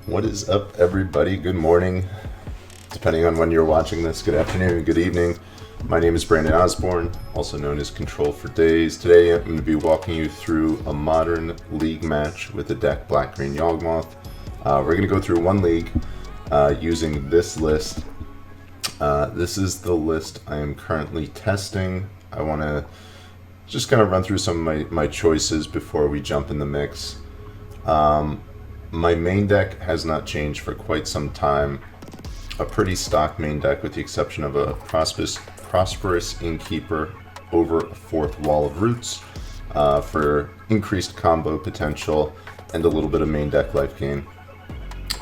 What is up, everybody? Good morning, depending on when you're watching this. Good afternoon, good evening. My name is Brandon Osborne, also known as Control for Days. Today I'm going to be walking you through a modern league match with the deck Black-Green Yawgmoth. We're going to go through one league using this list. This is the list I am currently testing. I want to just kind of run through some of my choices before we jump in the mix. My main deck has not changed for quite some time. A pretty stock main deck with the exception of a Prosperous Innkeeper over a fourth Wall of Roots for increased combo potential and a little bit of main deck life gain.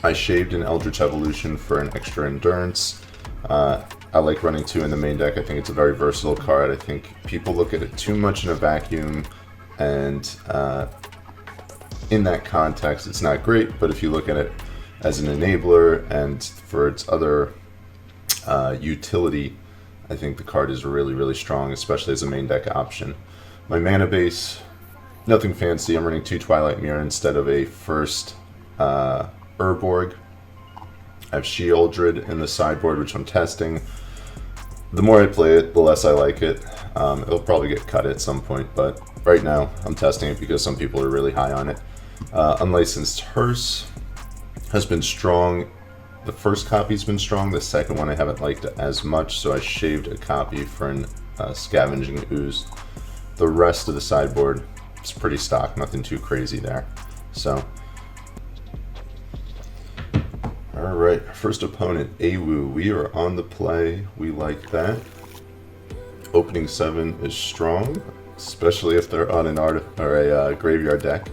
I shaved an Eldritch Evolution for an extra endurance. I like running 2 in the main deck. I think it's a very versatile card. I think people look at it too much in a vacuum, and in that context it's not great, but if you look at it as an enabler and for its other utility, I think the card is really strong, especially as a main deck option. My mana base, nothing fancy. I'm running 2 Twilight Mirror instead of a first Urborg. I have Sheoldred in the sideboard, which I'm testing. The more I play it, the less I like it. It'll probably get cut at some point, but right now I'm testing it because some people are really high on it. Unlicensed Hearse has been strong. The first copy's been strong. The second one I haven't liked it as much, so I shaved a copy for an Scavenging Ooze. The rest of the sideboard is pretty stock, nothing too crazy there. So, alright, first opponent, BRw. We are on the play. We like that. Opening 7 is strong, especially if they're on an a graveyard deck.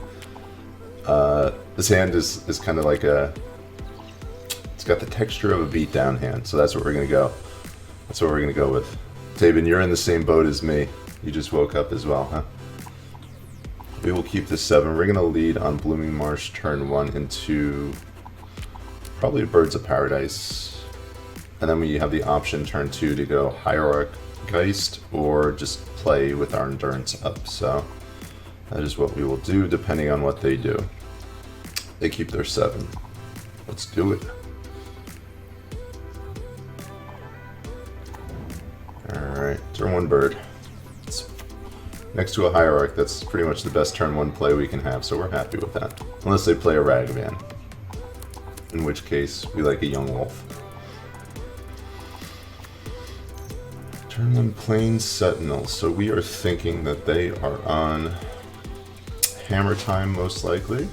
This hand is kind of like it's got the texture of a beatdown hand, so that's what we're gonna go. That's what we're gonna go with. Tabin, you're in the same boat as me. You just woke up as well, huh? We will keep this 7. We're gonna lead on Blooming Marsh turn 1 into probably Birds of Paradise, and then we have the option turn 2 to go Hierarch, Geist, or just play with our endurance up. So that is what we will do depending on what they do. They keep their 7. Let's do it. Alright, turn 1 bird. It's next to a Hierarch, that's pretty much the best turn 1 play we can have, so we're happy with that. Unless they play a Ragavan, in which case we like a Young Wolf. Turn 1 Plains Sentinel, so we are thinking that they are on Hammertime most likely.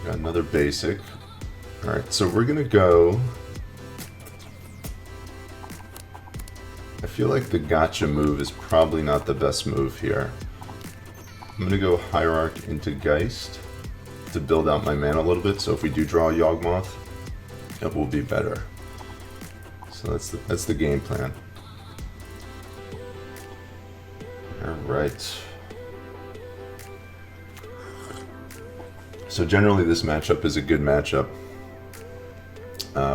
Got another basic. Alright, so we're gonna go. I feel like the gotcha move is probably not the best move here. I'm gonna go Hierarch into Geist to build out my mana a little bit, so if we do draw a Yawgmoth, it will be better. So that's the game plan. Alright. So generally this matchup is a good matchup.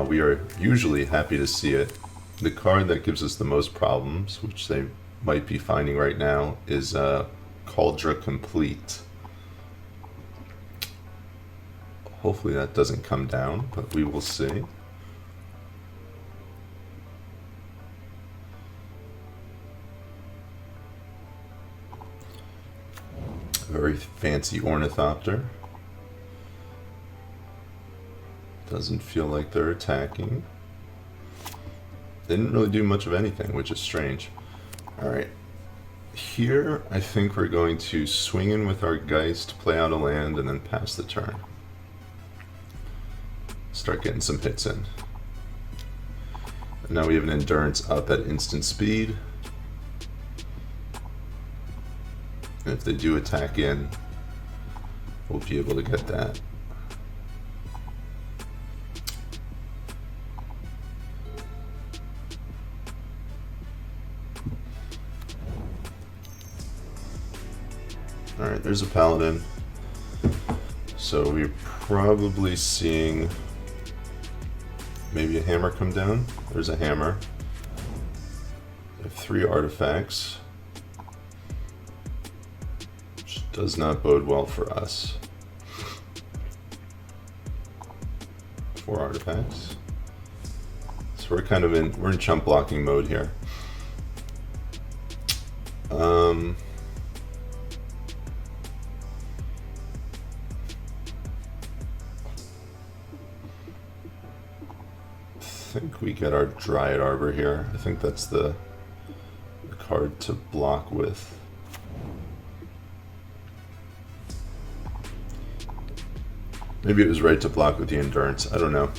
We are usually happy to see it. The card that gives us the most problems, which they might be finding right now, is Cauldron Complete. Hopefully that doesn't come down, but we will see. Very fancy Ornithopter. Doesn't feel like they're attacking. They didn't really do much of anything, which is strange. Alright. Here, I think we're going to swing in with our Geist, play out a land, and then pass the turn. Start getting some hits in. And now we have an Endurance up at instant speed. And if they do attack in, we'll be able to get that. Alright, there's a Paladin. So we're probably seeing maybe a hammer come down. There's a hammer. We have 3 artifacts. Which does not bode well for us. 4 artifacts. So we're kind of we're in chump blocking mode here. I think we get our Dryad Arbor here. I think that's the card to block with. Maybe it was right to block with the Endurance. I don't know.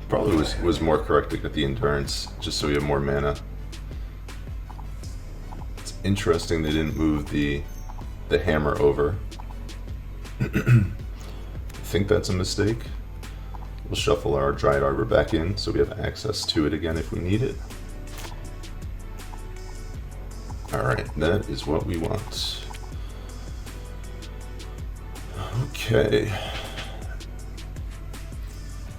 Probably was more correct to get the Endurance just so we have more mana. It's interesting they didn't move the hammer over. I think that's a mistake. We'll shuffle our Dryad Arbor back in so we have access to it again if we need it. Alright, that is what we want. Okay.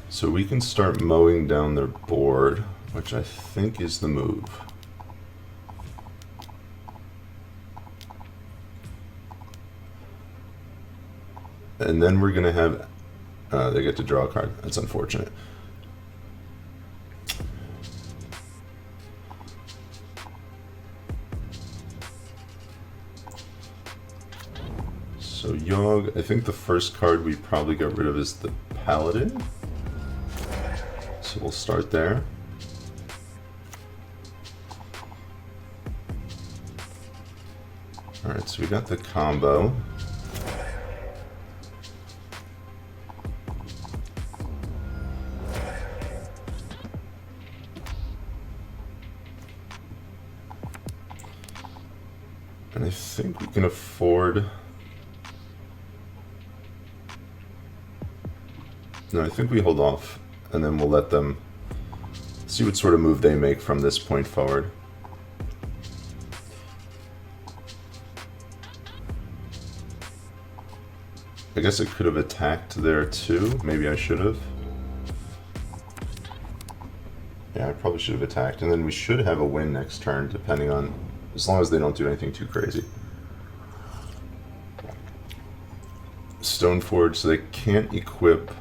So we can start mowing down their board, which I think is the move. And then we're going to have... they get to draw a card. That's unfortunate. So Yogg, I think the first card we probably get rid of is the Paladin. So we'll start there. Alright, so we got the combo. And I think we can afford... No, I think we hold off, and then we'll let them see what sort of move they make from this point forward. I guess I could have attacked there too. Maybe I should have. Yeah, I probably should have attacked, and then we should have a win next turn, depending on... as long as they don't do anything too crazy. Stoneforge, so they can't equip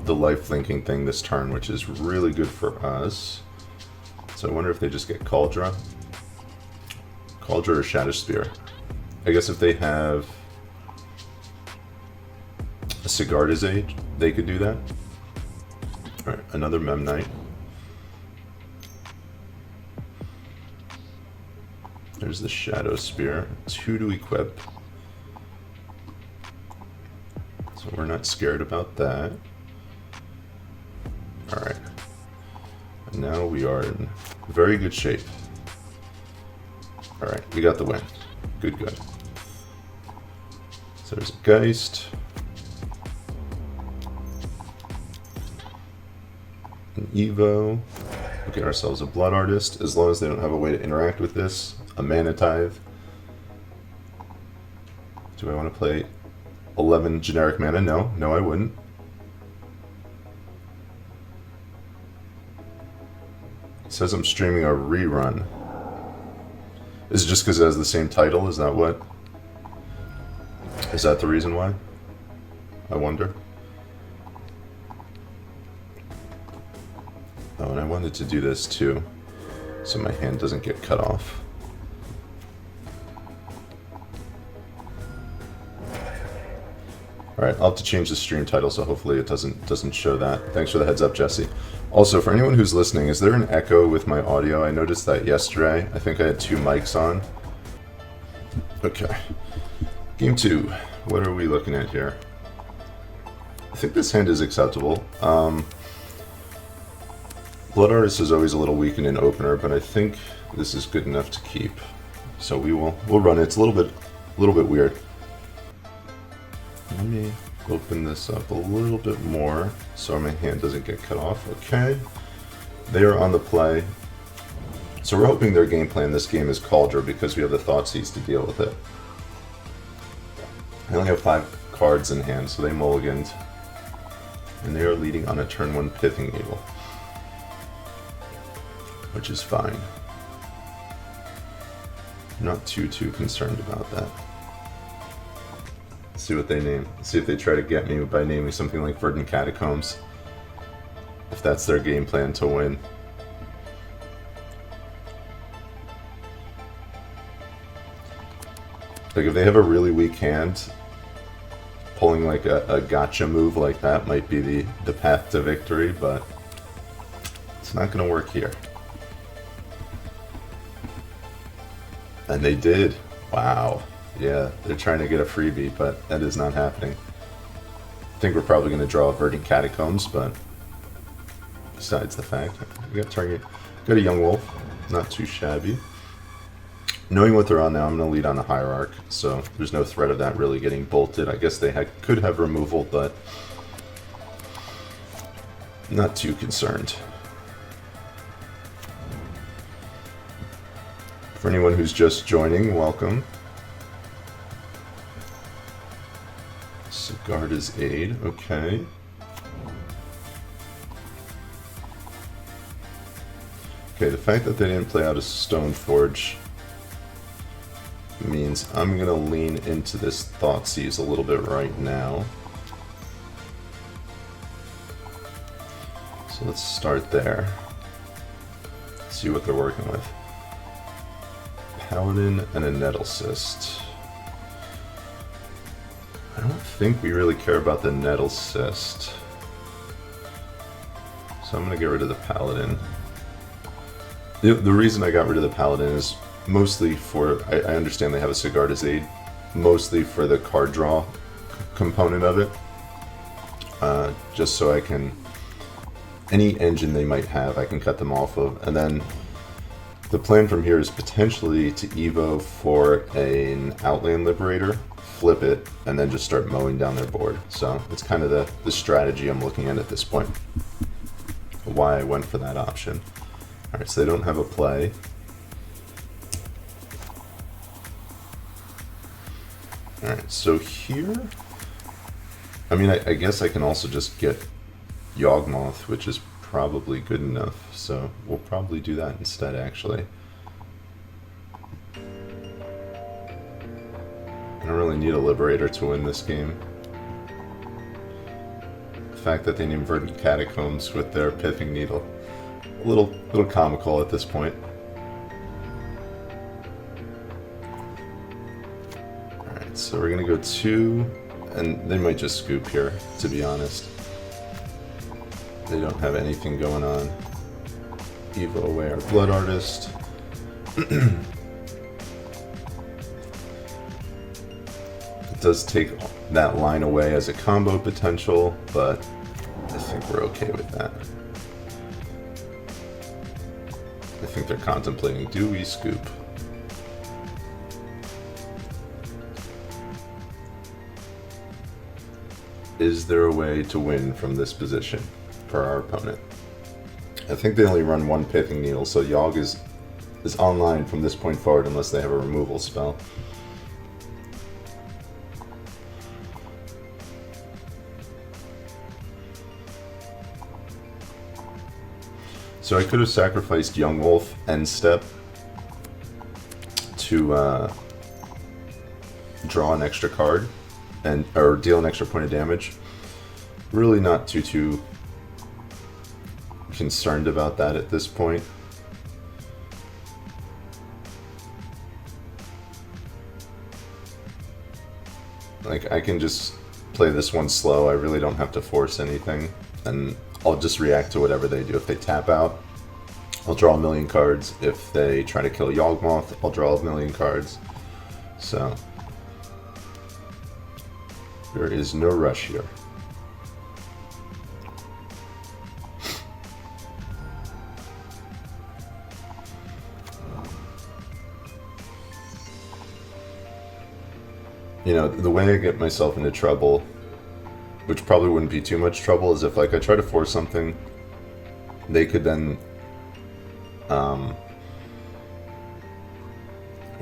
the life linking thing this turn, which is really good for us. So I wonder if they just get Cauldra. Cauldra or Shadow Spear. I guess if they have a Sigarda's Age, they could do that. Alright, another Memnite. There's the Shadow Spear. 2 to equip. So we're not scared about that. Alright. And now we are in very good shape. Alright, we got the win. Good, good. So there's a Geist. An Evo. We'll get ourselves a Blood Artist, as long as they don't have a way to interact with this. A Mana Tithe. Do I want to play 11 generic mana? No, no I wouldn't. It says I'm streaming a rerun. Is it just because it has the same title? Is that what? Is that the reason why? I wonder. Oh, and I wanted to do this too, so my hand doesn't get cut off. Alright, I'll have to change the stream title so hopefully it doesn't show that. Thanks for the heads up, Jesse. Also, for anyone who's listening, is there an echo with my audio? I noticed that yesterday. I think I had 2 mics on. Okay. Game 2. What are we looking at here? I think this hand is acceptable. Blood Artist is always a little weak in an opener, but I think this is good enough to keep. So we'll run it. It's a little bit weird. Let me open this up a little bit more so my hand doesn't get cut off. Okay. They are on the play. So we're hoping their game plan this game is Cauldra because we have the Thoughtseize to deal with it. I only have 5 cards in hand, so they mulliganed. And they are leading on a turn 1 Pithing Needle, which is fine. I'm not too concerned about that. See what they name. See if they try to get me by naming something like Verdant Catacombs. If that's their game plan to win. Like if they have a really weak hand, pulling like a gotcha move like that might be the path to victory, but it's not going to work here. And they did. Wow. Yeah, they're trying to get a freebie, but that is not happening. I think we're probably going to draw Verdant Catacombs, but besides the fact, we got target. Got a Young Wolf, not too shabby. Knowing what they're on now, I'm going to lead on a Hierarch, so there's no threat of that really getting bolted. I guess they could have removal, but not too concerned. For anyone who's just joining, welcome. Sigarda's Aid, okay. Okay, the fact that they didn't play out a Stoneforge means I'm going to lean into this Thoughtseize a little bit right now. So let's start there. See what they're working with. Paladin and a Nettle Cyst. I don't think we really care about the Nettle Cyst. So I'm going to get rid of the Paladin. The reason I got rid of the Paladin is mostly for, I understand they have a Sigarda's Aid, mostly for the card draw component of it. Just so I can, any engine they might have, I can cut them off of. And then the plan from here is potentially to Evo for an Outland Liberator, flip it, and then just start mowing down their board. So it's kind of the strategy I'm looking at this point. Why I went for that option. Alright, so they don't have a play. Alright, so here, I mean, I guess I can also just get Yawgmoth, which is probably good enough, so we'll probably do that instead, actually. I don't really need a Liberator to win this game. The fact that they named Verdant Catacombs with their Pithing Needle, a little comical at this point. Alright, so we're gonna go 2, and they might just scoop here, to be honest. They don't have anything going on. Evo away our Blood Artist. It does take that line away as a combo potential, but I think we're okay with that. I think they're contemplating, do we scoop? Is there a way to win from this position for our opponent? I think they only run one Pithing Needle, so Yawg is online from this point forward unless they have a removal spell. So I could have sacrificed Young Wolf end step to draw an extra card or deal an extra point of damage. Really not too concerned about that at this point. Like, I can just play this one slow. I really don't have to force anything, and I'll just react to whatever they do. If they tap out, I'll draw a million cards. If they try to kill Yawgmoth, I'll draw a million cards. So there is no rush here. You know, the way I get myself into trouble, which probably wouldn't be too much trouble, is if like I try to force something, they could then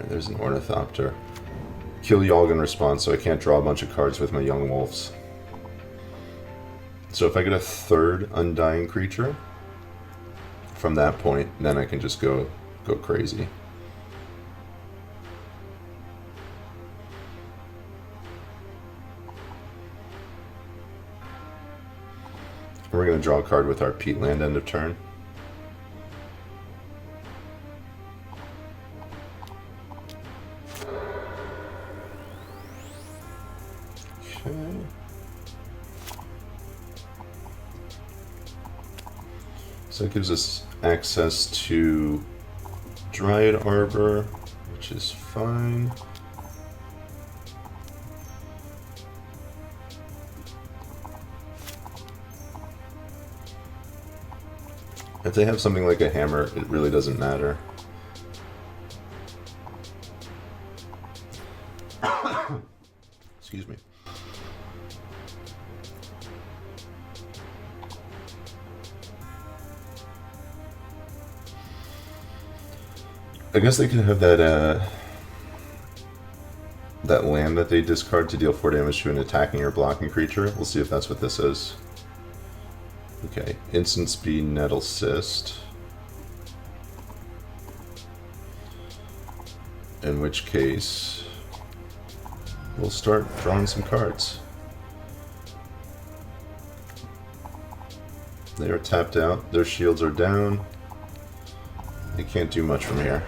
there's an Ornithopter. Kill Yawg in response, so I can't draw a bunch of cards with my Young Wolves. So if I get a third Undying creature, from that point, then I can just go crazy. We're going to draw a card with our Peat land end of turn. Okay. So it gives us access to Dryad Arbor, which is fine. If they have something like a hammer, it really doesn't matter. Excuse me. I guess they could have that that land that they discard to deal 4 damage to an attacking or blocking creature. We'll see if that's what this is. Okay, instant speed Nettle Cyst. In which case, we'll start drawing some cards. They are tapped out, their shields are down. They can't do much from here.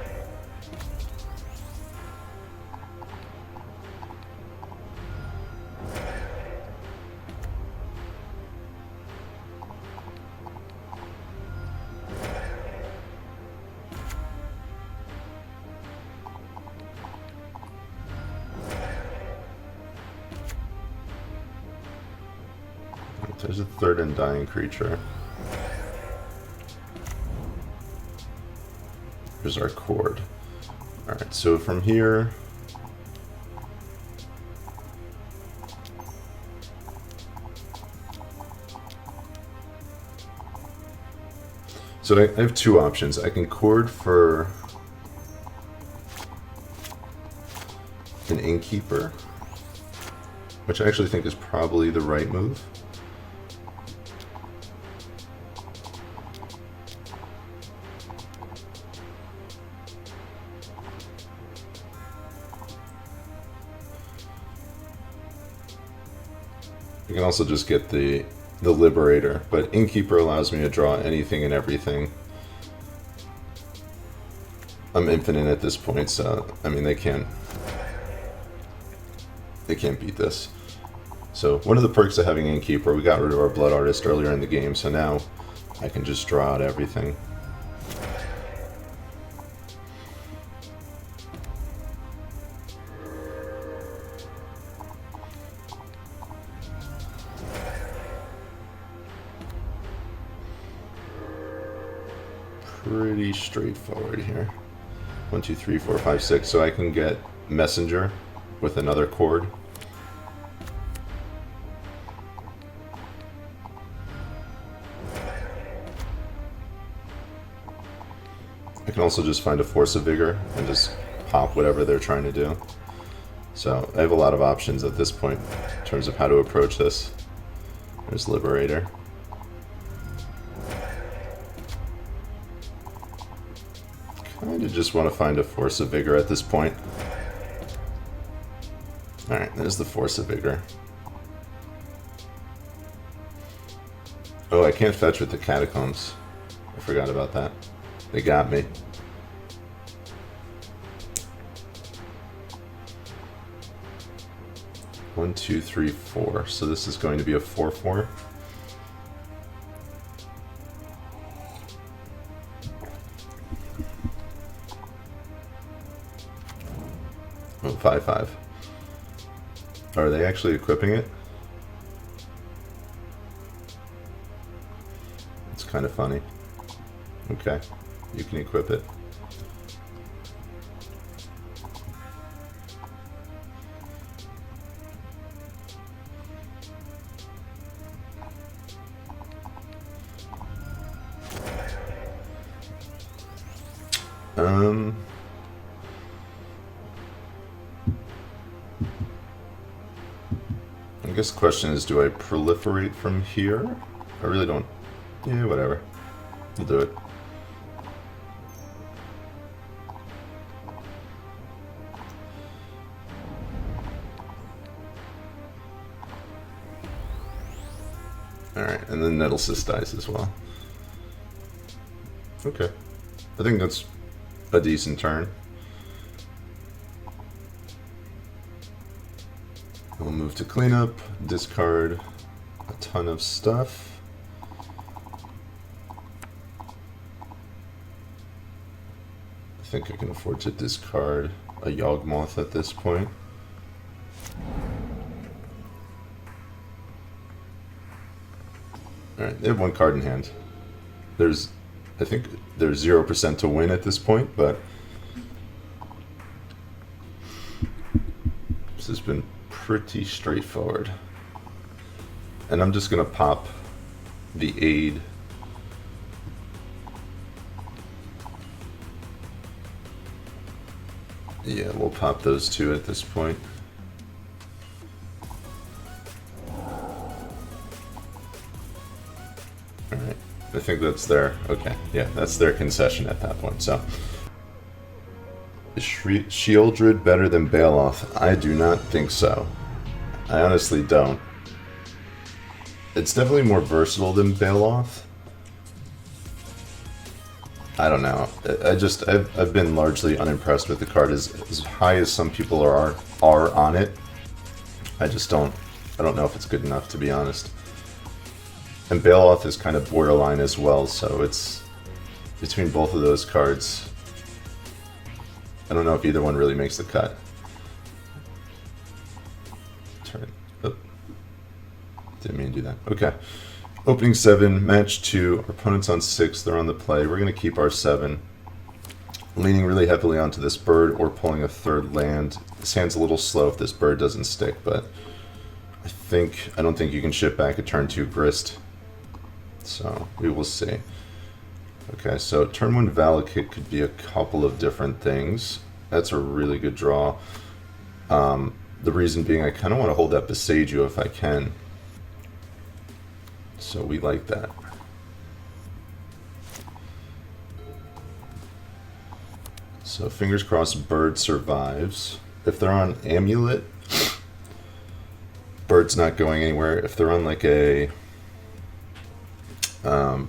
There's a third Undying creature. Here's our cord. Alright, so from here... So I have two options. I can cord for an Innkeeper, which I actually think is probably the right move. You can also just get the Liberator, but Innkeeper allows me to draw anything and everything. I'm infinite at this point, so I mean they can't beat this. So one of the perks of having Innkeeper, we got rid of our Blood Artist earlier in the game, so now I can just draw out everything. Pretty straightforward here. 1, 2, 3, 4, 5, 6. So I can get Messenger with another cord. I can also just find a Force of Vigor and just pop whatever they're trying to do. So I have a lot of options at this point in terms of how to approach this. There's Liberator. I just want to find a Force of Vigor at this point. Alright, there's the Force of Vigor. Oh, I can't fetch with the Catacombs. I forgot about that. They got me. One, two, three, four. So this is going to be a 4/4. Oh, 5/5. Are they actually equipping it? It's kind of funny. Okay, you can equip it. I guess the question is, do I proliferate from here? I really don't. Yeah, whatever. We'll do it. Alright, and then Nettlecyst dies as well. Okay. I think that's a decent turn. We'll move to cleanup, discard a ton of stuff. I think I can afford to discard a Yawgmoth at this point. Alright, they have one card in hand. I think there's 0% to win at this point, but this has been pretty straightforward. And I'm just going to pop the aid. Yeah, we'll pop those two at this point. Alright, I think that's their, okay, yeah, that's their concession at that point, so. Is Shieldred better than Baloth? I do not think so. I honestly don't. It's definitely more versatile than Baloth. I don't know. I've been largely unimpressed with the card as high as some people are on it. I don't know if it's good enough, to be honest. And Baloth is kind of borderline as well, so it's between both of those cards. I don't know if either one really makes the cut. Turn. Oh. Didn't mean to do that. Okay. Opening 7, match 2. Our opponent's on 6. They're on the play. We're going to keep our 7. Leaning really heavily onto this bird or pulling a third land. This hand's a little slow if this bird doesn't stick, but I don't think you can ship back a turn 2 Grist. So we will see. Okay, so turn 1 Valakut could be a couple of different things. That's a really good draw. The reason being I kind of want to hold that Besiju if I can. So we like that. So fingers crossed Bird survives. If they're on Amulet, Bird's not going anywhere. If they're on like a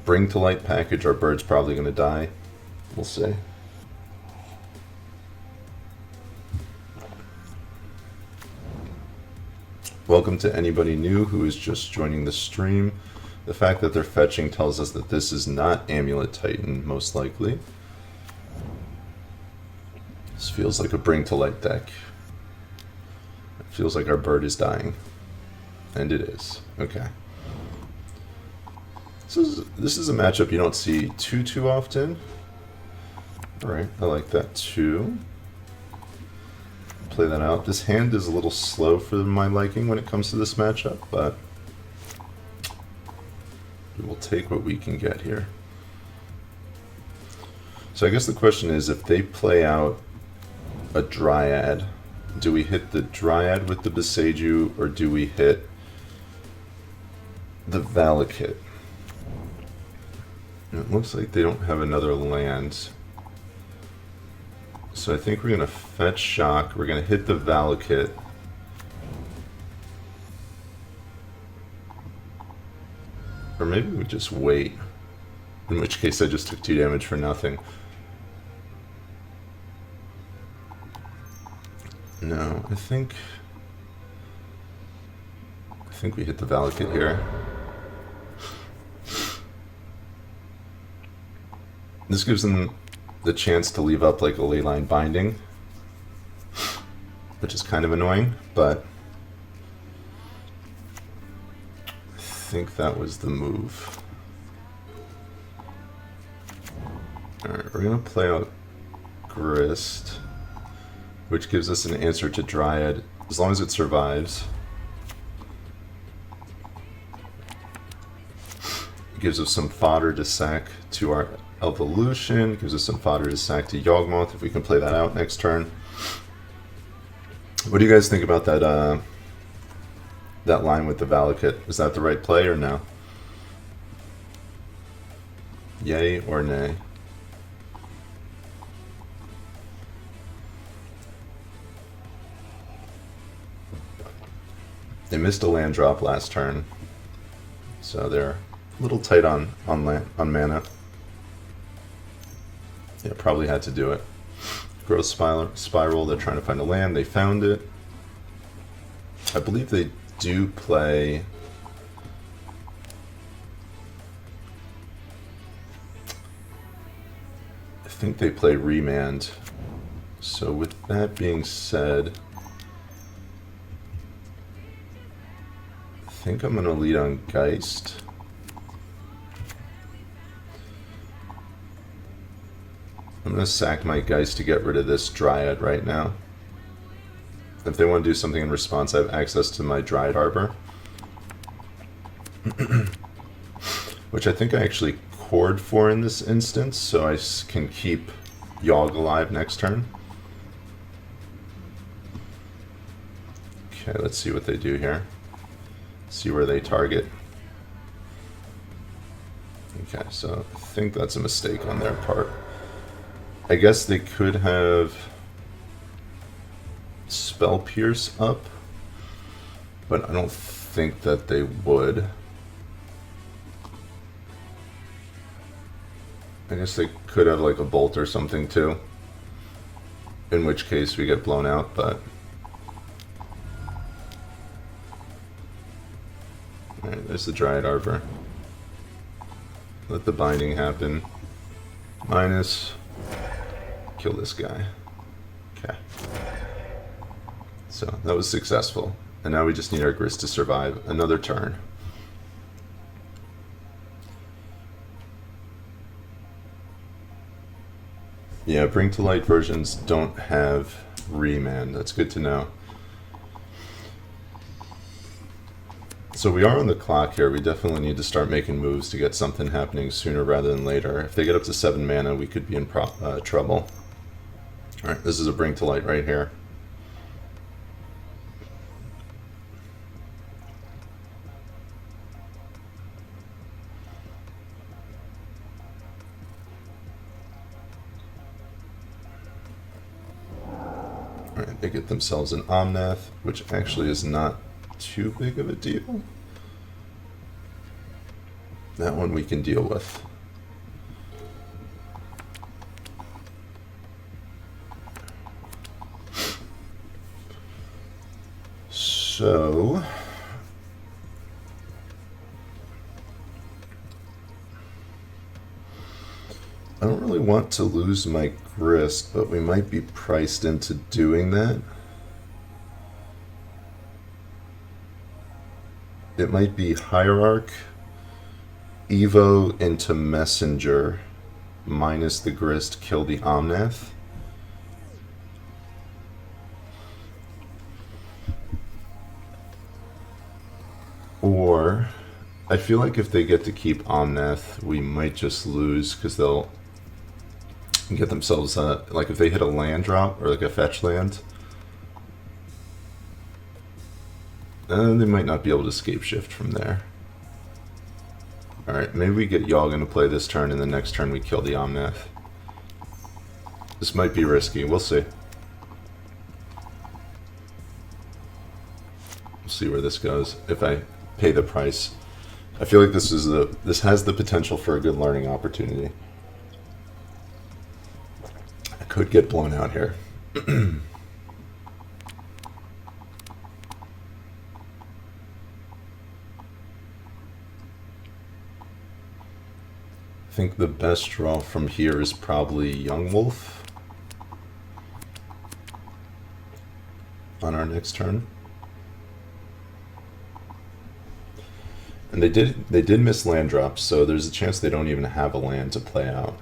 Bring to Light package, our Bird's probably going to die. We'll see. Welcome to anybody new who is just joining the stream. The fact that they're fetching tells us that this is not Amulet Titan, most likely. This feels like a Bring to Light deck. It feels like our Bird is dying. And it is. Okay. This is a matchup you don't see too often. Alright, I like that too. Play that out. This hand is a little slow for my liking when it comes to this matchup, but we will take what we can get here. So I guess the question is, if they play out a Dryad, do we hit the Dryad with the Besiju, or do we hit the Valakut? It looks like they don't have another land. So I think we're going to fetch Shock, we're going to hit the Valakut. Or maybe we just wait. In which case I just took 2 damage for nothing. No, I think we hit the Valakut here. This gives them the chance to leave up like a Leyline Binding, which is kind of annoying, but I think that was the move. Alright, we're going to play out Grist, which gives us an answer to Dryad, as long as it survives. It gives us some fodder to sack to our Evolution, gives us some fodder to sack to Yawgmoth if we can play that out next turn. What do you guys think about that that line with the Valakut? Is that the right play or no? Yay or nay? They missed a land drop last turn, So they're a little tight on mana. Yeah, probably had to do it. Growth Spiral, they're trying to find a land. They found it. I believe they do play... I think they play Remand. So with that being said, I think I'm going to lead on Geist. I'm going to sack my Geist to get rid of this Dryad right now. If they want to do something in response, I have access to my Dryad Harbor. Which I think I actually cord for in this instance, so I can keep Yawg alive next turn. Okay, let's see what they do here. See where they target. Okay, so I think that's a mistake on their part. I guess they could have Spell Pierce up, but I don't think that they would. I guess they could have like a Bolt or something too, in which case we get blown out, but... Alright, there's the Dryad Arbor. Let the binding happen. Minus... Kill this guy. Okay. So that was successful. And now we just need our Grist to survive another turn. Yeah, Bring to Light versions don't have Remand. That's good to know. So we are on the clock here. We definitely need to start making moves to get something happening sooner rather than later. If they get up to 7 mana, we could be in trouble. Alright, this is a Bring to Light right here. Alright, they get themselves an Omnath, which actually is not too big of a deal. That one we can deal with. So I don't really want to lose my Grist, but we might be priced into doing that. It might be Hierarch, Evo into Messenger, minus the Grist, kill the Omnath. Or, I feel like if they get to keep Omnath, we might just lose, because they'll get themselves, like if they hit a land drop, or like a fetch land, they might not be able to Scapeshift from there. Alright, maybe we get Yawg into play this turn, and the next turn we kill the Omnath. This might be risky, we'll see. We'll see where this goes, if I pay the price. I feel like this has the potential for a good learning opportunity. I could get blown out here. I think the best draw from here is probably Yawgmoth on our next turn. And they did miss land drops, so there's a chance they don't even have a land to play out.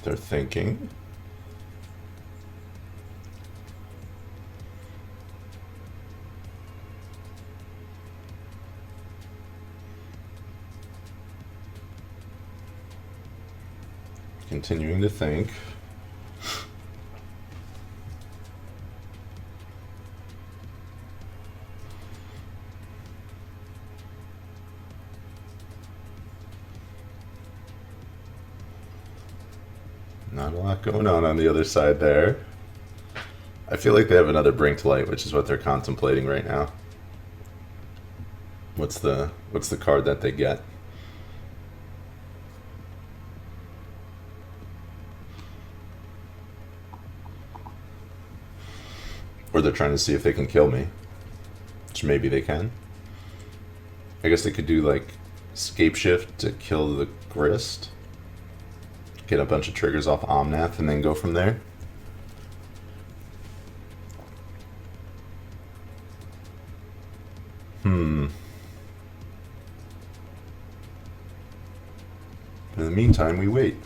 They're thinking. Continuing to think. Not a lot going on the other side there. I feel like they have another Brink to Light, which is what they're contemplating right now. What's the card that they get? Or they're trying to see if they can kill me, which maybe they can. I guess they could do like Scapeshift to kill the Grist, get a bunch of triggers off Omnath, and then go from there. In the meantime, we wait.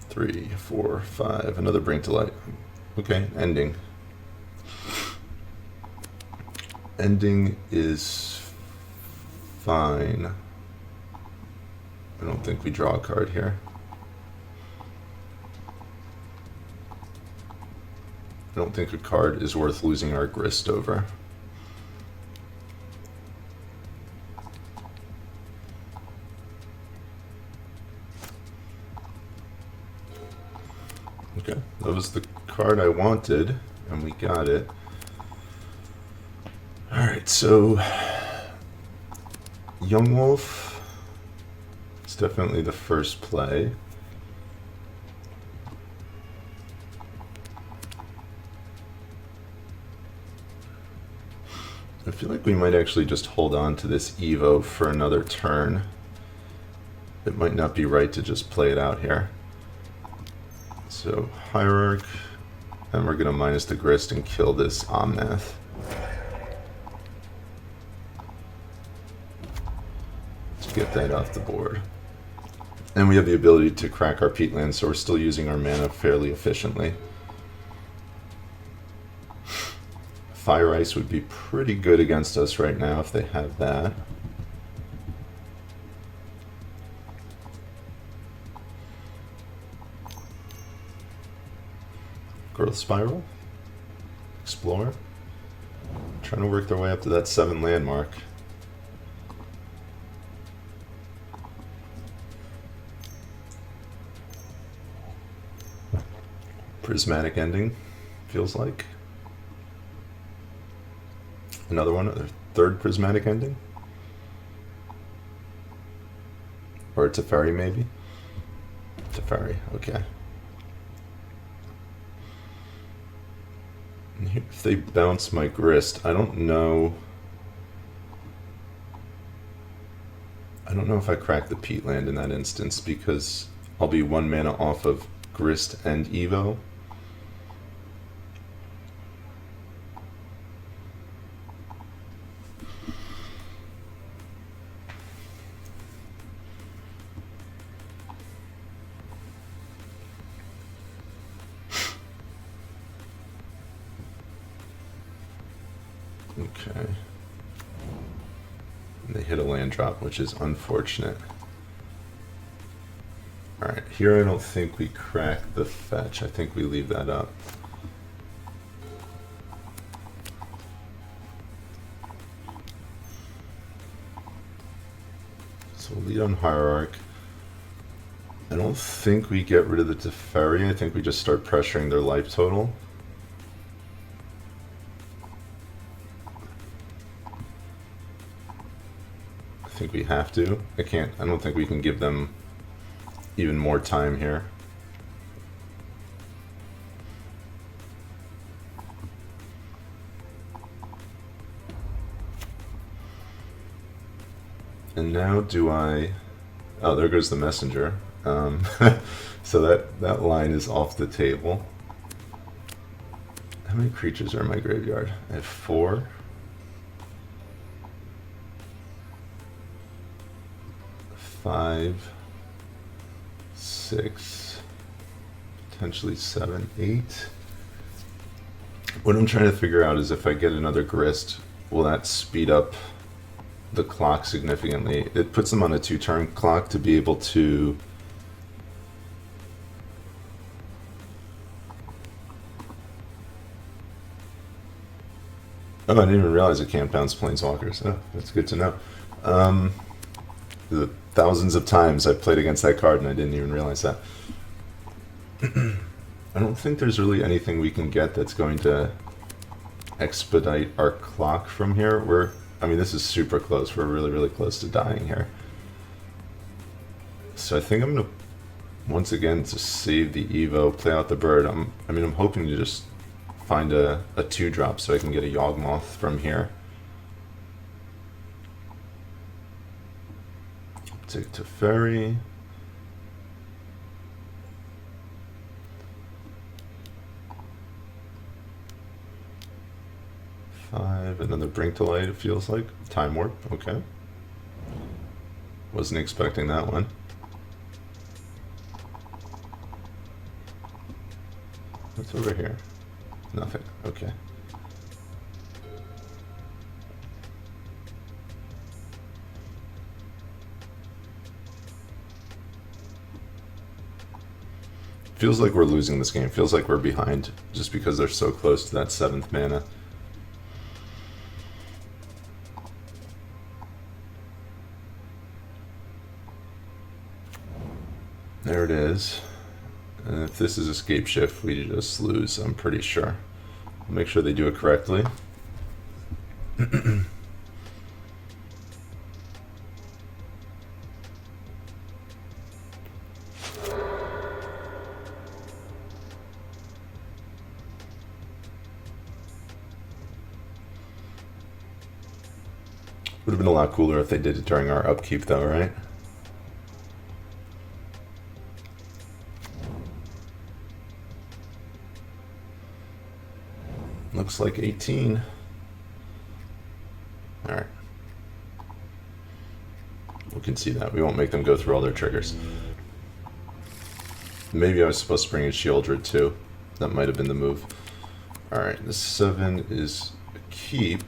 3, 4, 5. Another Brink to Light. Okay, ending. Ending is fine. I don't think we draw a card here. I don't think a card is worth losing our Grist over. Okay, that was the card I wanted, and we got it. Alright, so Yawgmoth is definitely the first play. I feel like we might actually just hold on to this Evo for another turn. It might not be right to just play it out here. So Hierarch, and we're going to minus the Grist and kill this Omnath. Let's get that off the board. And we have the ability to crack our peatland, so we're still using our mana fairly efficiently. Fire Ice would be pretty good against us right now if they have that. Growth Spiral, Explore, trying to work their way up to that 7 landmark. Prismatic Ending, feels like. Another one, a third Prismatic Ending? Or a Teferi maybe? Teferi, okay. If they bounce my Grist, I don't know if I crack the peatland in that instance, because I'll be 1 mana off of Grist and Evo. Okay. And they hit a land drop, which is unfortunate. Alright, here I don't think we crack the fetch. I think we leave that up. So we'll lead on Hierarch. I don't think we get rid of the Teferi. I think we just start pressuring their life total. I think we have to. I don't think we can give them even more time here. And now do I... Oh, there goes the messenger. So that line is off the table. How many creatures are in my graveyard? I have 4. 5, 6, potentially 7, 8. What I'm trying to figure out is if I get another Grist, will that speed up the clock significantly? It puts them on a 2-turn clock to be able to I didn't even realize it can't bounce Planeswalkers. Oh, that's good to know. thousands of times I've played against that card and I didn't even realize that. I don't think there's really anything we can get that's going to expedite our clock from here. I mean, this is super close. We're really, really close to dying here. So I think I'm going to, once again, to save the Evo, play out the bird. I'm hoping to just find a 2-drop so I can get a Yawgmoth from here. Take to Ferry. Another Brink to Light, it feels like. Time Warp, okay. Wasn't expecting that one. What's over here? Nothing, okay. Feels like we're losing this game. Feels like we're behind just because they're so close to that 7th mana. There it is. And if this is a Scapeshift, we just lose, I'm pretty sure. I'll make sure they do it correctly. Would have been a lot cooler if they did it during our upkeep though, right? Looks like 18. Alright. We can see that. We won't make them go through all their triggers. Maybe I was supposed to bring in Shieldred too. That might have been the move. Alright, the 7 is a keep.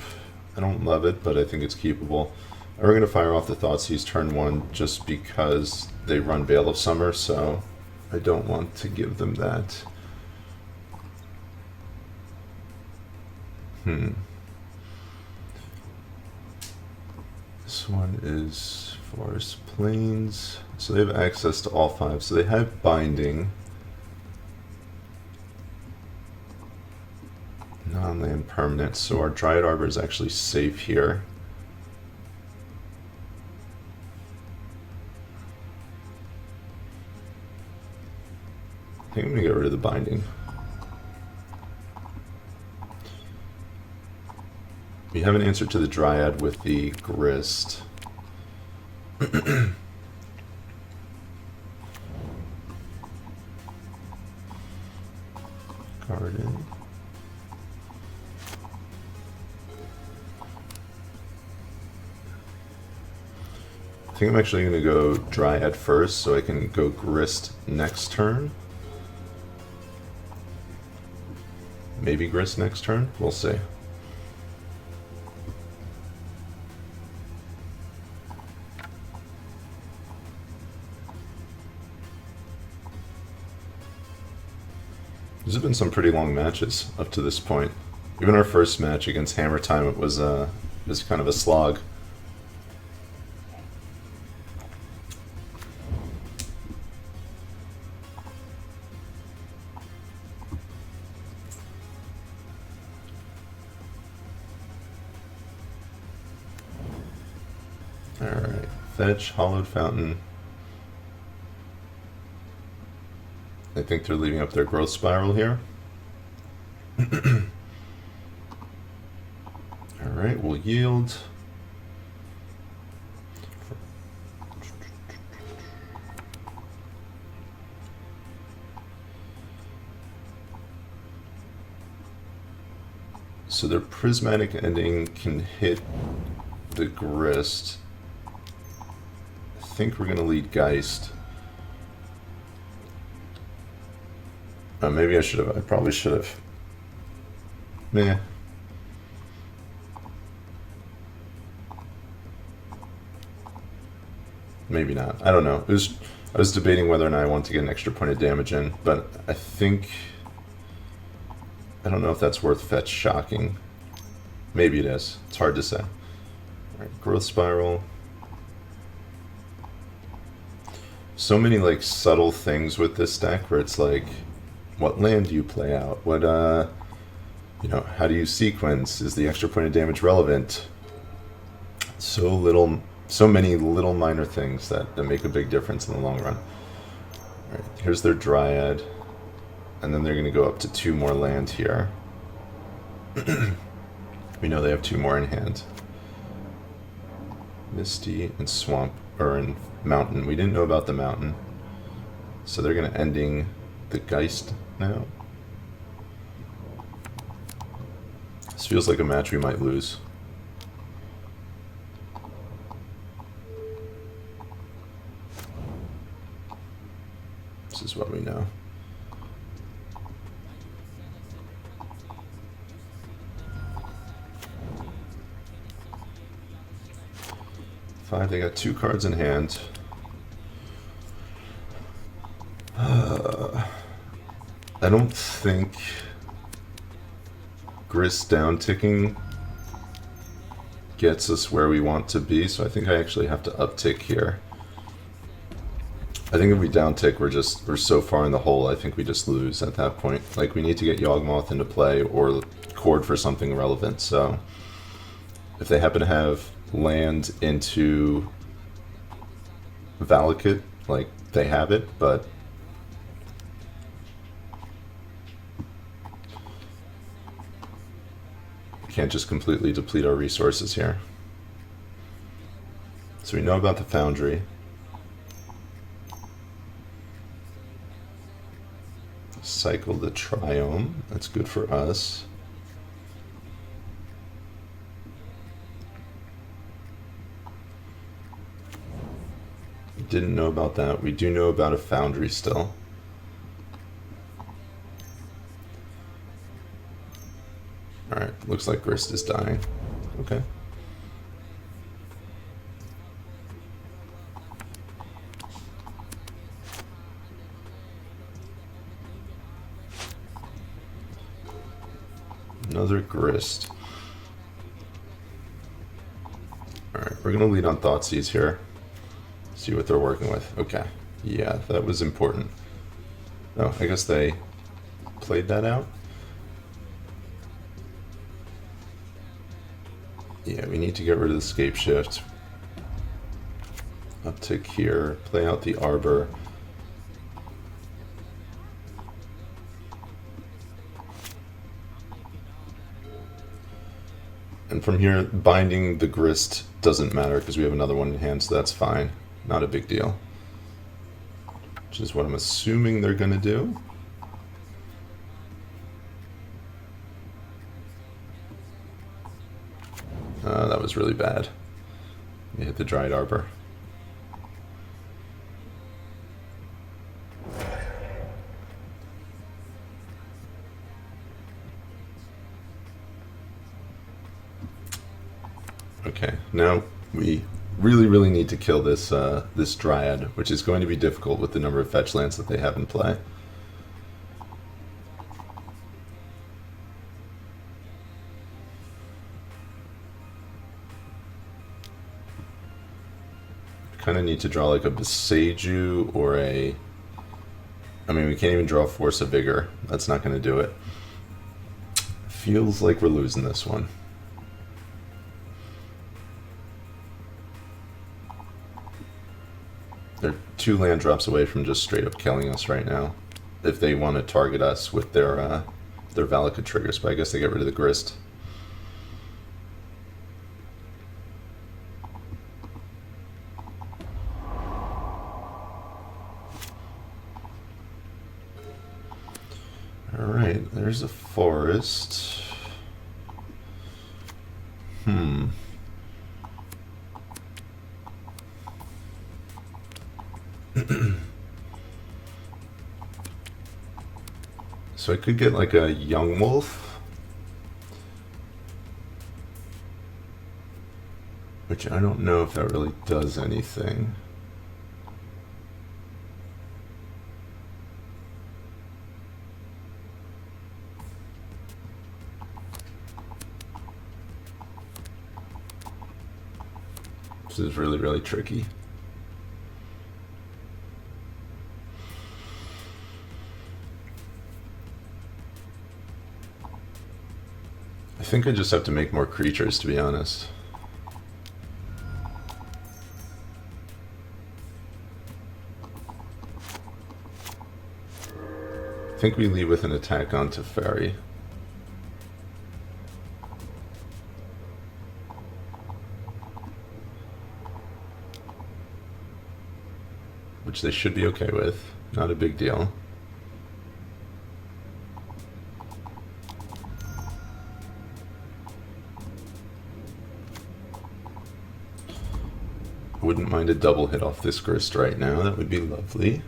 I don't love it, but I think it's keepable. We're going to fire off the Thoughtseize turn 1 just because they run Veil of Summer, so I don't want to give them that. This one is Forest Plains. So they have access to all 5. So they have Binding. Non-land permanent. So our Dryad Arbor is actually safe here. I think I'm going to get rid of the Binding. We have an answer to the Dryad with the Grist. Garden. I think I'm actually going to go Dryad first so I can go Grist next turn. Maybe Grist next turn? We'll see. There's been some pretty long matches up to this point. Even our first match against Hammertime, it was kind of a slog. Alright, Fetch, Hollowed Fountain. I think they're leaving up their Growth Spiral here. Alright, we'll yield. So their Prismatic Ending can hit the Grist. I think we're going to lead Geist. Maybe I should have. I probably should have. Meh. Maybe not. I don't know. I was debating whether or not I want to get an extra point of damage in, but I think... I don't know if that's worth Fetch shocking. Maybe it is. It's hard to say. Alright, Growth Spiral. so many like subtle things with this deck where it's like, what land do you play out? What you know, how do you sequence? Is the extra point of damage relevant? So many little minor things that make a big difference in the long run. All right, here's their Dryad, and then they're going to go up to 2 more land here. We know they have 2 more in hand. Misty and Swamp, or in Mountain. We didn't know about the Mountain. So they're going to ending the Geist now. This feels like a match we might lose. This is what we know. Five, they got 2 cards in hand. I don't think Grist down ticking gets us where we want to be, so I think I actually have to uptick here. I think if we down tick, we're so far in the hole, I think we just lose at that point. Like, we need to get Yawgmoth into play or cord for something relevant, so if they happen to have land into Valakut, like, they have it, but can't just completely deplete our resources here. So we know about the Foundry. Cycle the Triome. That's good for us. Didn't know about that. We do know about a Foundry still. Alright, looks like Grist is dying. Okay. Another Grist. Alright, we're going to lead on Thoughtseize here. See what they're working with. Okay. Yeah, that was important. Oh, I guess they played that out? Yeah, we need to get rid of the Scapeshift. Uptick here. Play out the Arbor. And from here, binding the Grist doesn't matter because we have another one in hand, so that's fine. Not a big deal. Which is what I'm assuming they're going to do. That was really bad. They hit the Dried Arbor. Okay, now we really need to kill this this Dryad, which is going to be difficult with the number of fetch lands that they have in play. Kind of need to draw like a Boseiju or a... I mean, we can't even draw Force of Vigor. That's not going to do it. Feels like we're losing this one. They're 2 land drops away from just straight up killing us right now. If they want to target us with their Valakut triggers, but I guess they get rid of the Grist. Alright, there's a forest. So I could get like a Yawgmoth, which I don't know if that really does anything. This is really tricky. I think I just have to make more creatures, to be honest. I think we lead with an attack on Teferi. Which they should be okay with. Not a big deal. Wouldn't mind a double hit off this Grist right now. That would be lovely.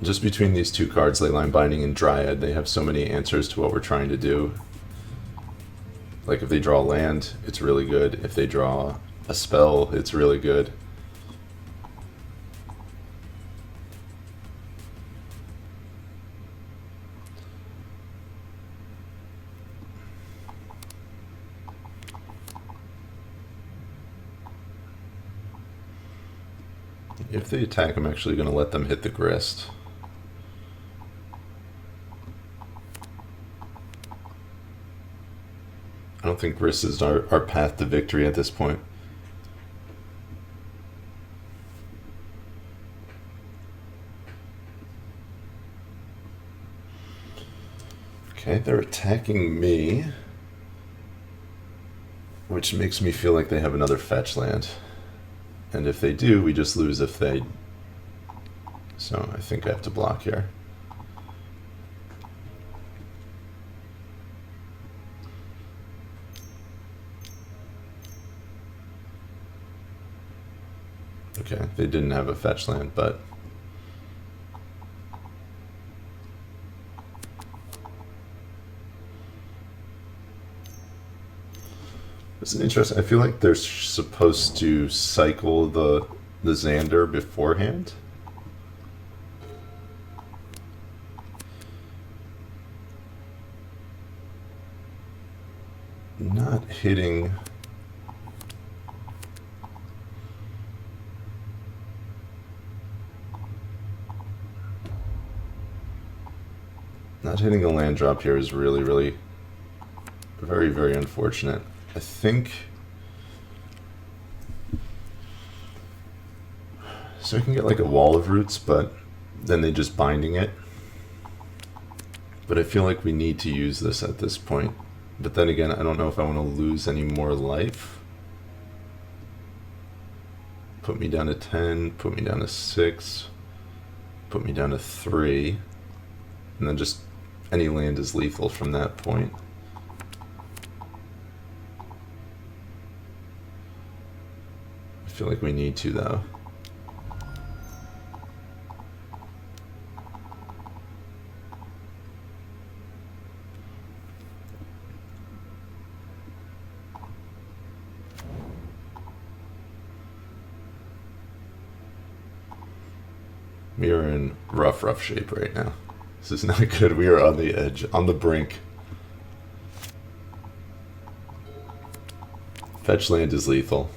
Just between these two cards, Leyline Binding and Dryad, they have so many answers to what we're trying to do. Like if they draw land, it's really good. If they draw a spell, it's really good. If they attack, I'm actually going to let them hit the Grist. I don't think Grist is our path to victory at this point. Okay, they're attacking me, which makes me feel like they have another fetch land. And if they do, we just lose if they... So I think I have to block here. Okay, they didn't have a fetch land, but... It's an interesting... I feel like they're supposed to cycle the Xander beforehand. Not hitting... Not hitting a land drop here is really, really very, very unfortunate. I think... So I can get like a wall of roots, but then they just binding it. But I feel like we need to use this at this point. But then again, I don't know if I want to lose any more life. Put me down to 10, put me down to 6, put me down to 3, and then just any land is lethal from that point. I feel like we need to, though. We are in rough shape right now. This is not good. We are on the edge, on the brink. Fetch land is lethal.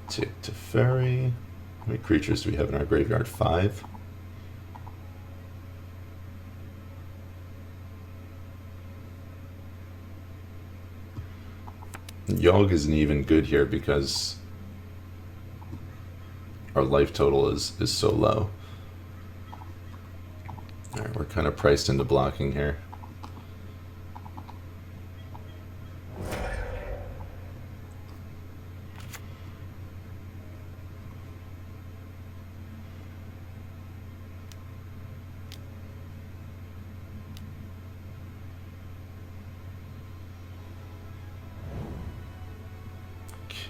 Tick to Teferi. How many creatures do we have in our graveyard? 5. Yogg isn't even good here because our life total is so low. Alright, we're kind of priced into blocking here.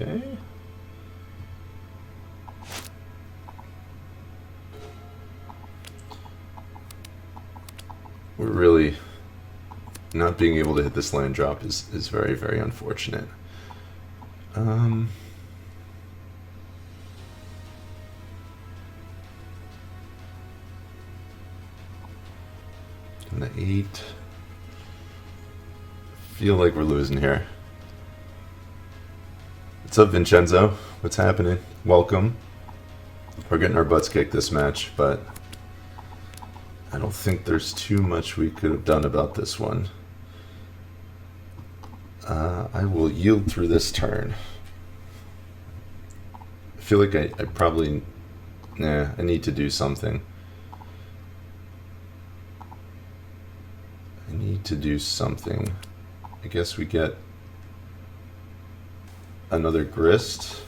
Okay. We're really not being able to hit this land drop is very, very unfortunate. And the 8. Feel like we're losing here. What's up, Vincenzo? What's happening? Welcome. We're getting our butts kicked this match, but I don't think there's too much we could have done about this one. I will yield through this turn. I feel like I probably... Nah, I need to do something. I need to do something. I guess we get another grist.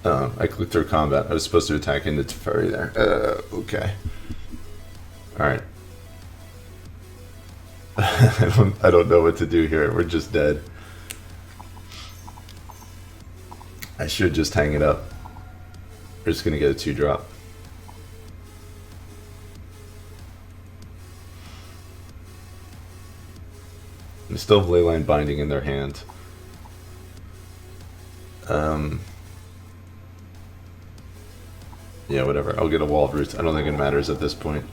I clicked through combat. I was supposed to attack into Teferi there. Okay. Alright. I don't know what to do here. We're just dead. I should just hang it up. We're just gonna get a 2-drop. They still have Leyline Binding in their hand. Yeah, whatever. I'll get a Wall of Roots. I don't think it matters at this point.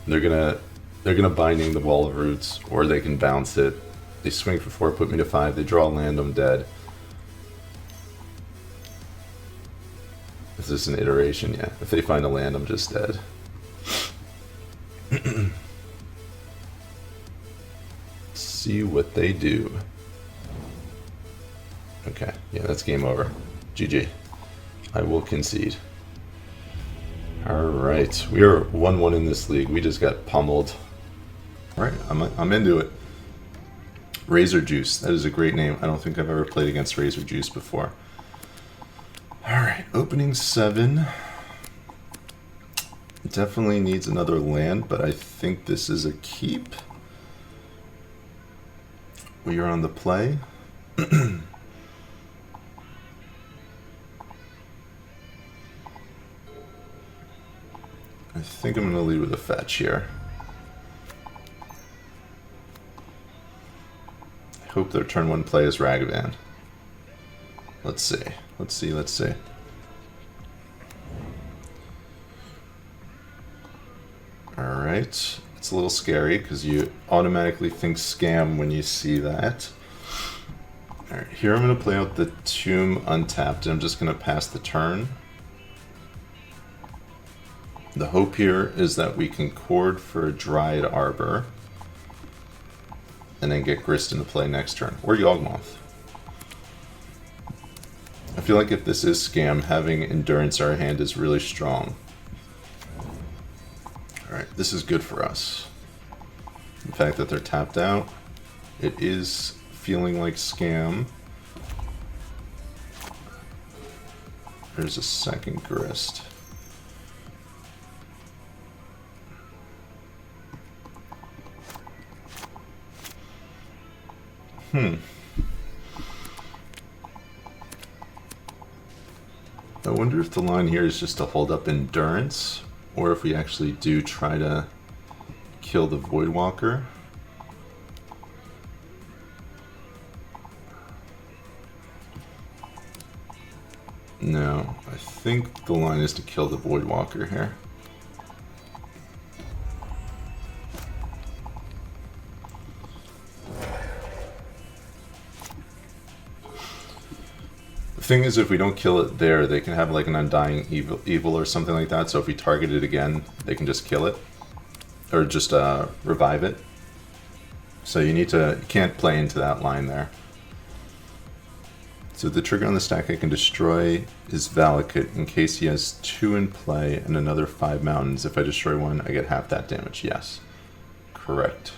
They're gonna Binding the Wall of Roots, or they can bounce it. They swing for 4, put me to 5. They draw land, I'm dead. Is this an iteration? Yeah. If they find a land, I'm just dead. See what they do. Okay, yeah, that's game over. GG. I will concede. Alright, we are 1-1 in this league. We just got pummeled. Alright, I'm into it. Razor Juice, that is a great name. I don't think I've ever played against Razor Juice before. Alright, opening 7. Definitely needs another land, but I think this is a keep. We are on the play. I think I'm going to lead with a fetch here. I hope their turn 1 play is Ragavan. Let's see. Let's see. Let's see. Alright. It's a little scary because you automatically think scam when you see that. Alright, here I'm going to play out the Tomb untapped, and I'm just going to pass the turn. The hope here is that we can Chord for a Dryad Arbor, and then get Grist into play next turn, or Yawgmoth. I feel like if this is scam, having Endurance in our hand is really strong. Alright, this is good for us. The fact that they're tapped out, it is feeling like scam. There's a second Grist. I wonder if the line here is just to hold up Endurance, or if we actually do try to kill the Voidwalker. No, I think the line is to kill the Voidwalker here. The thing is, if we don't kill it there, they can have like an Undying Evil or something like that, so if we target it again, they can just kill it. Or just revive it. So you can't play into that line there. So the trigger on the stack I can destroy is Valakut in case he has 2 in play and another 5 mountains. If I destroy 1, I get half that damage. Yes. Correct.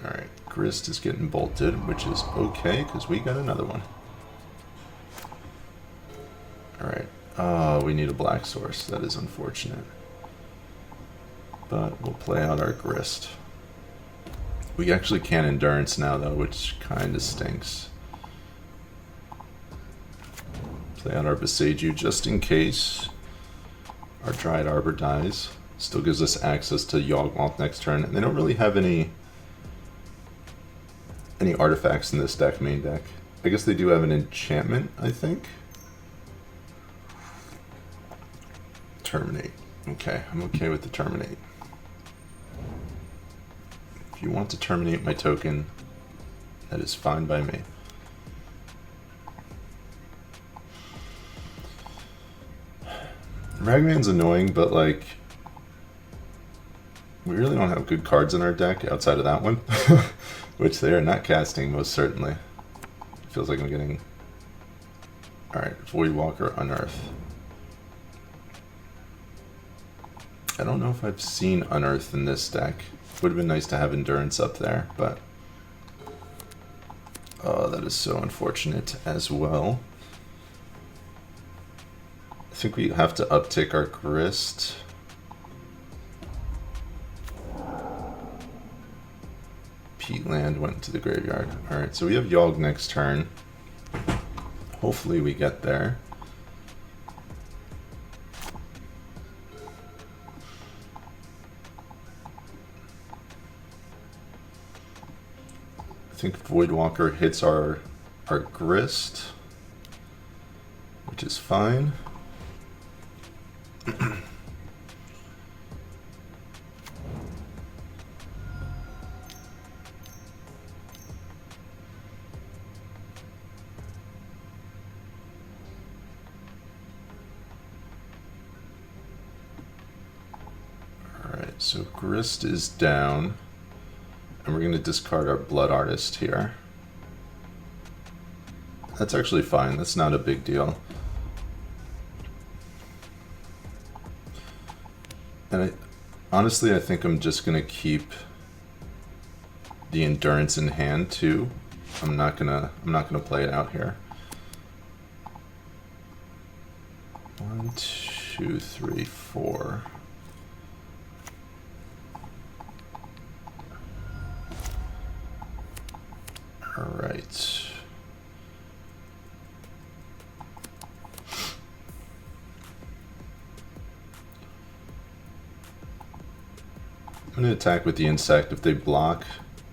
Alright, Grist is getting bolted, which is okay, because we got another one. Alright. Oh, we need a black source. That is unfortunate. But we'll play out our Grist. We actually can Endurance now, though, which kind of stinks. Play out our Beseiju just in case our Dryad Arbor dies. Still gives us access to Yawgmoth next turn. And they don't really have any artifacts in this deck, main deck. I guess they do have an enchantment, I think. Terminate. Okay, I'm okay with the terminate. If you want to terminate my token, that is fine by me. Ragman's annoying, but like, we really don't have good cards in our deck outside of that one, which they are not casting most certainly. Feels like I'm getting... Alright, Voidwalker, Unearth. I don't know if I've seen Unearth in this deck. Would have been nice to have Endurance up there, but... Oh, that is so unfortunate as well. I think we have to uptick our Grist. Peatland went to the graveyard. Alright, so we have Yawg next turn. Hopefully we get there. I think Voidwalker hits our Grist, which is fine. So Grist is down, and we're going to discard our Blood Artist here. That's actually fine, that's not a big deal. And honestly, I think I'm just going to keep the Endurance in hand too. I'm not gonna play it out here. 1, 2, 3, 4. All right. I'm going to attack with the Insect. If they block,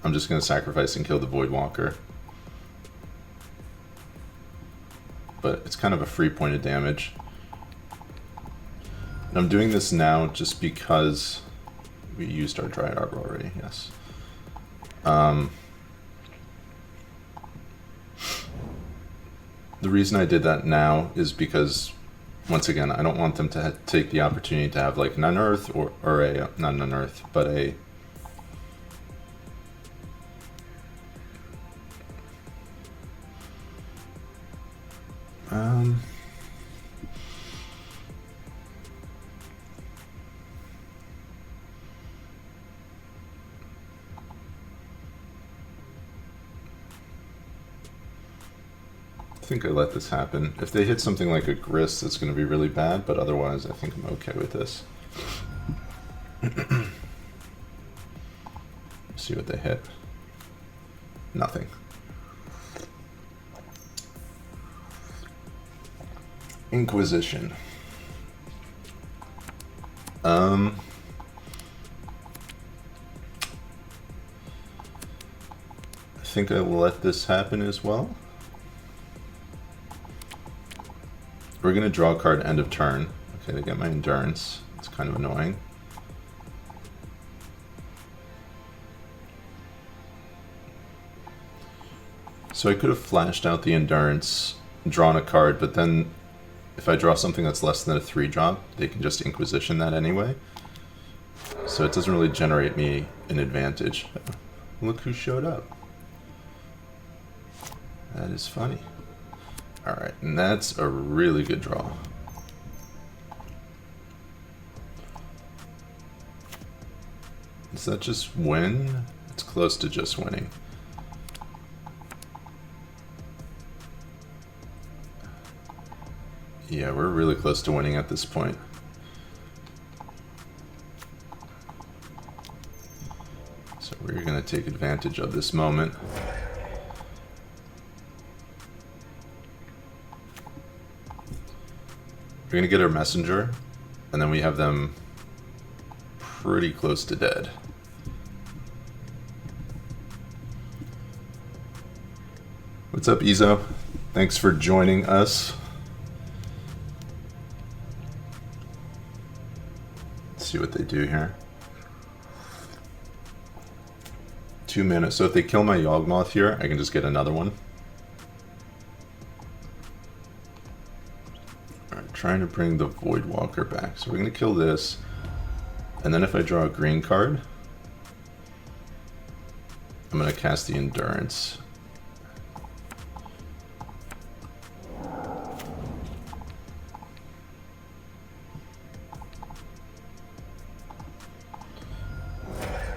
I'm just going to sacrifice and kill the Voidwalker. But it's kind of a free point of damage. And I'm doing this now just because we used our Dryad Arbor already, yes. The reason I did that now is because, once again, I don't want them to take the opportunity to have like an Unearth or a, not an Unearth, but a I think I let this happen. If they hit something like a Grist, it's going to be really bad, but otherwise I think I'm okay with this. See what they hit. Nothing. Inquisition. I think I will let this happen as well. We're going to draw a card end of turn. Okay, to get my Endurance. It's kind of annoying. So I could have flashed out the Endurance, drawn a card, but then if I draw something that's less than a 3-drop, they can just Inquisition that anyway. So it doesn't really generate me an advantage. Look who showed up. That is funny. Alright, and that's a really good draw. Does that just win? It's close to just winning. Yeah, we're really close to winning at this point. So we're going to take advantage of this moment. We're going to get our Messenger, and then we have them pretty close to dead. What's up, Izo? Thanks for joining us. see what they do here. 2 mana. So if they kill my Yawgmoth here, I can just get another one. Alright, trying to bring the Voidwalker back. So we're going to kill this. And then if I draw a green card, I'm going to cast the Endurance.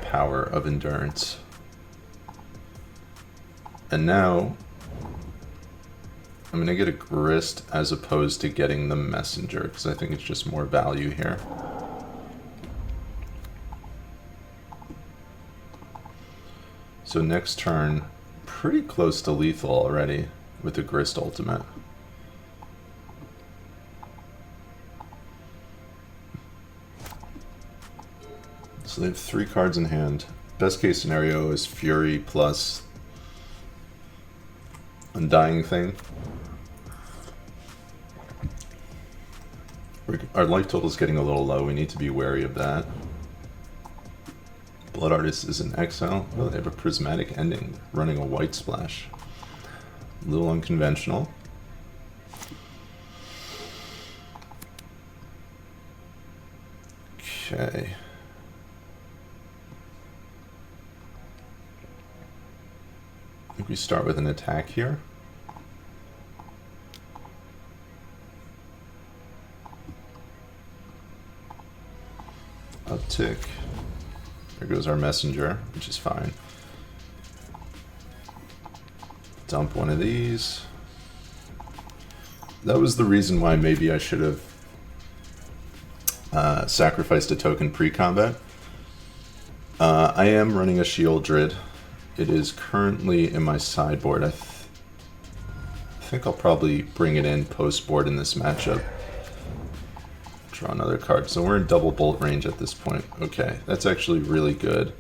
Power of Endurance. And now I'm going to get a Grist as opposed to getting the Messenger, because I think it's just more value here. So next turn, pretty close to lethal already with the Grist ultimate. So they have 3 cards in hand. Best case scenario is Fury plus Undying Thing. Our life total is getting a little low. We need to be wary of that. Blood Artist is in exile. Oh, they have a prismatic ending, running a white splash. A little unconventional. Okay. I think we start with an attack here. Uptick. There goes our Messenger, which is fine. Dump one of these. That was the reason why maybe I should have sacrificed a token pre-combat. I am running a Shieldred. It is currently in my sideboard. I think I'll probably bring it in post-board in this matchup. Draw another card. So we're in double bolt range at this point. Okay, that's actually really good.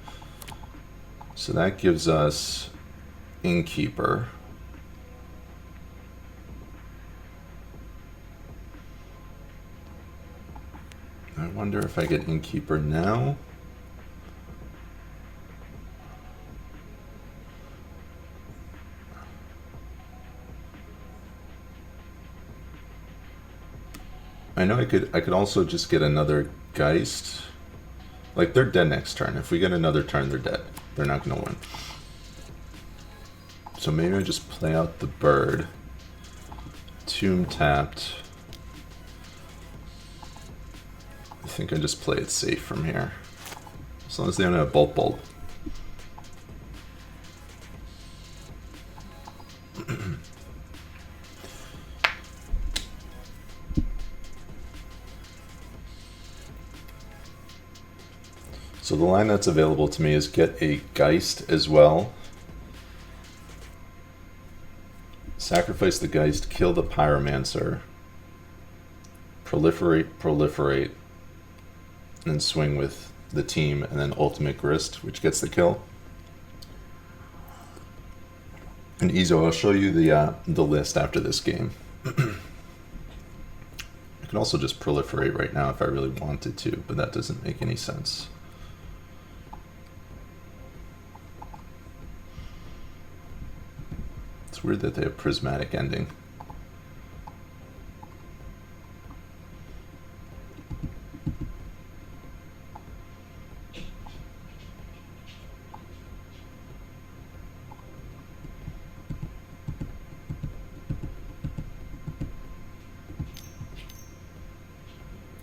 So that gives us Innkeeper. I wonder if I get Innkeeper now. I know I could also just get another Geist. Like, they're dead next turn. If we get another turn, they're dead. They're not going to win. So maybe I just play out the bird. Tomb tapped. I think I just play it safe from here. As long as they don't have Bolt Bolt. So the line that's available to me is get a Geist as well. Sacrifice the Geist, kill the Pyromancer. Proliferate, and then swing with the team, and then Ultimate Grist, which gets the kill. And Izo, I'll show you the list after this game. I can also just proliferate right now if I really wanted to, but that doesn't make any sense. It's weird that they have prismatic ending.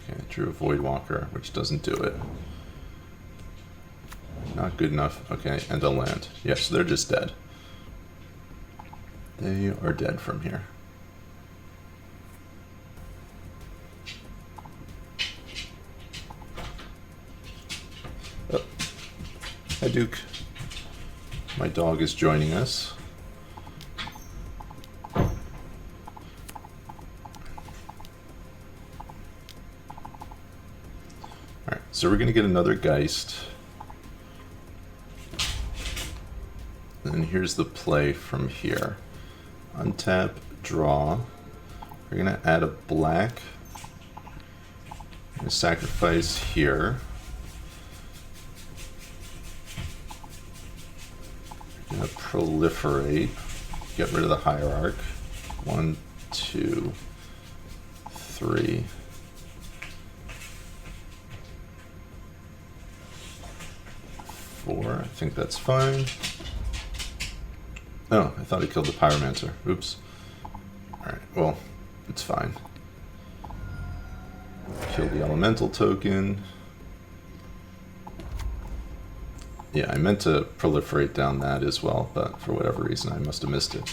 Okay, I drew a Voidwalker, which doesn't do it. Not good enough. Okay, and a land. Yes, they're just dead. They are dead from here. Oh. Hi, Duke. My dog is joining us. Alright, so we're going to get another Geist. And here's the play from here. Untap, draw. We're going to add a black gonna sacrifice here. Gonna proliferate. Get rid of the hierarch. 1, 2, 3. 4. I think that's fine. Oh, I thought I killed the pyromancer. Oops. Alright, well, it's fine. Kill the elemental token. Yeah, I meant to proliferate down that as well, but for whatever reason I must have missed it.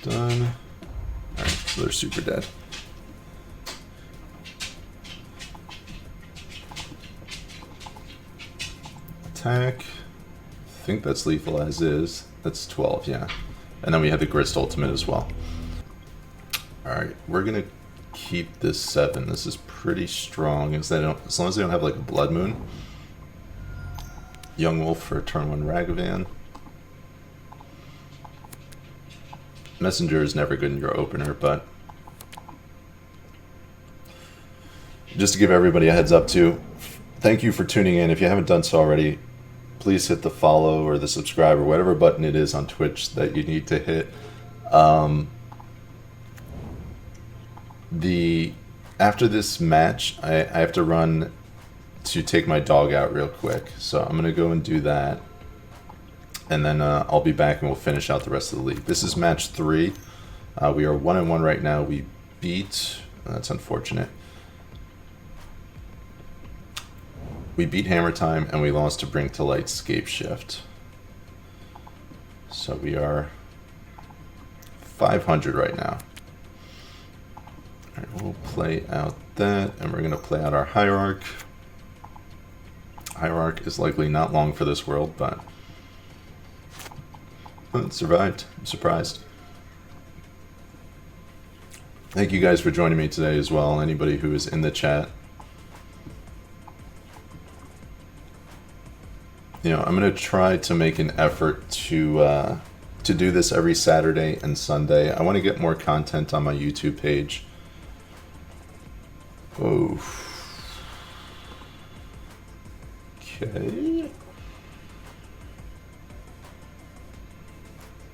Done. Alright, so they're super dead. Attack. I think that's lethal as is. That's 12, yeah. And then we have the Grist ultimate as well. Alright, we're gonna keep this 7. This is pretty strong as long as they don't have like a Blood Moon. Young Wolf for turn 1 Ragavan. Messenger is never good in your opener, but just to give everybody a heads up too, thank you for tuning in. If you haven't done so already, please hit the follow or the subscribe or whatever button it is on Twitch that you need to hit. After this match, I have to run to take my dog out real quick, so I'm gonna go and do that, and then I'll be back and we'll finish out the rest of the league. This is match 3. We are 1-1 right now. We beat. That's unfortunate. We beat Hammertime and we lost to Bring to Light Scapeshift. So we are 500 right now. All right, we'll play out that, and we're going to play out our hierarch. Hierarch is likely not long for this world, but it survived. I'm surprised. Thank you guys for joining me today as well. Anybody who is in the chat. You know, I'm going to try to make an effort to do this every Saturday and Sunday. I want to get more content on my YouTube page. Oh. Okay.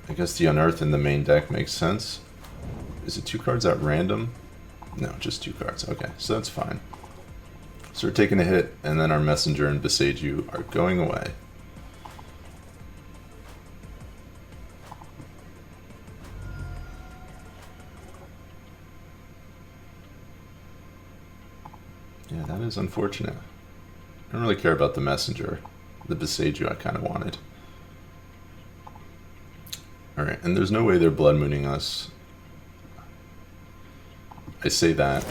I guess the Unearth in the main deck makes sense. Is it 2 cards at random? No, just 2 cards. Okay, so that's fine. So we're taking a hit, and then our Messenger and BRw are going away. Yeah, that is unfortunate. I don't really care about the Messenger. The BRw I kind of wanted. Alright, and there's no way they're Blood Mooning us. I say that.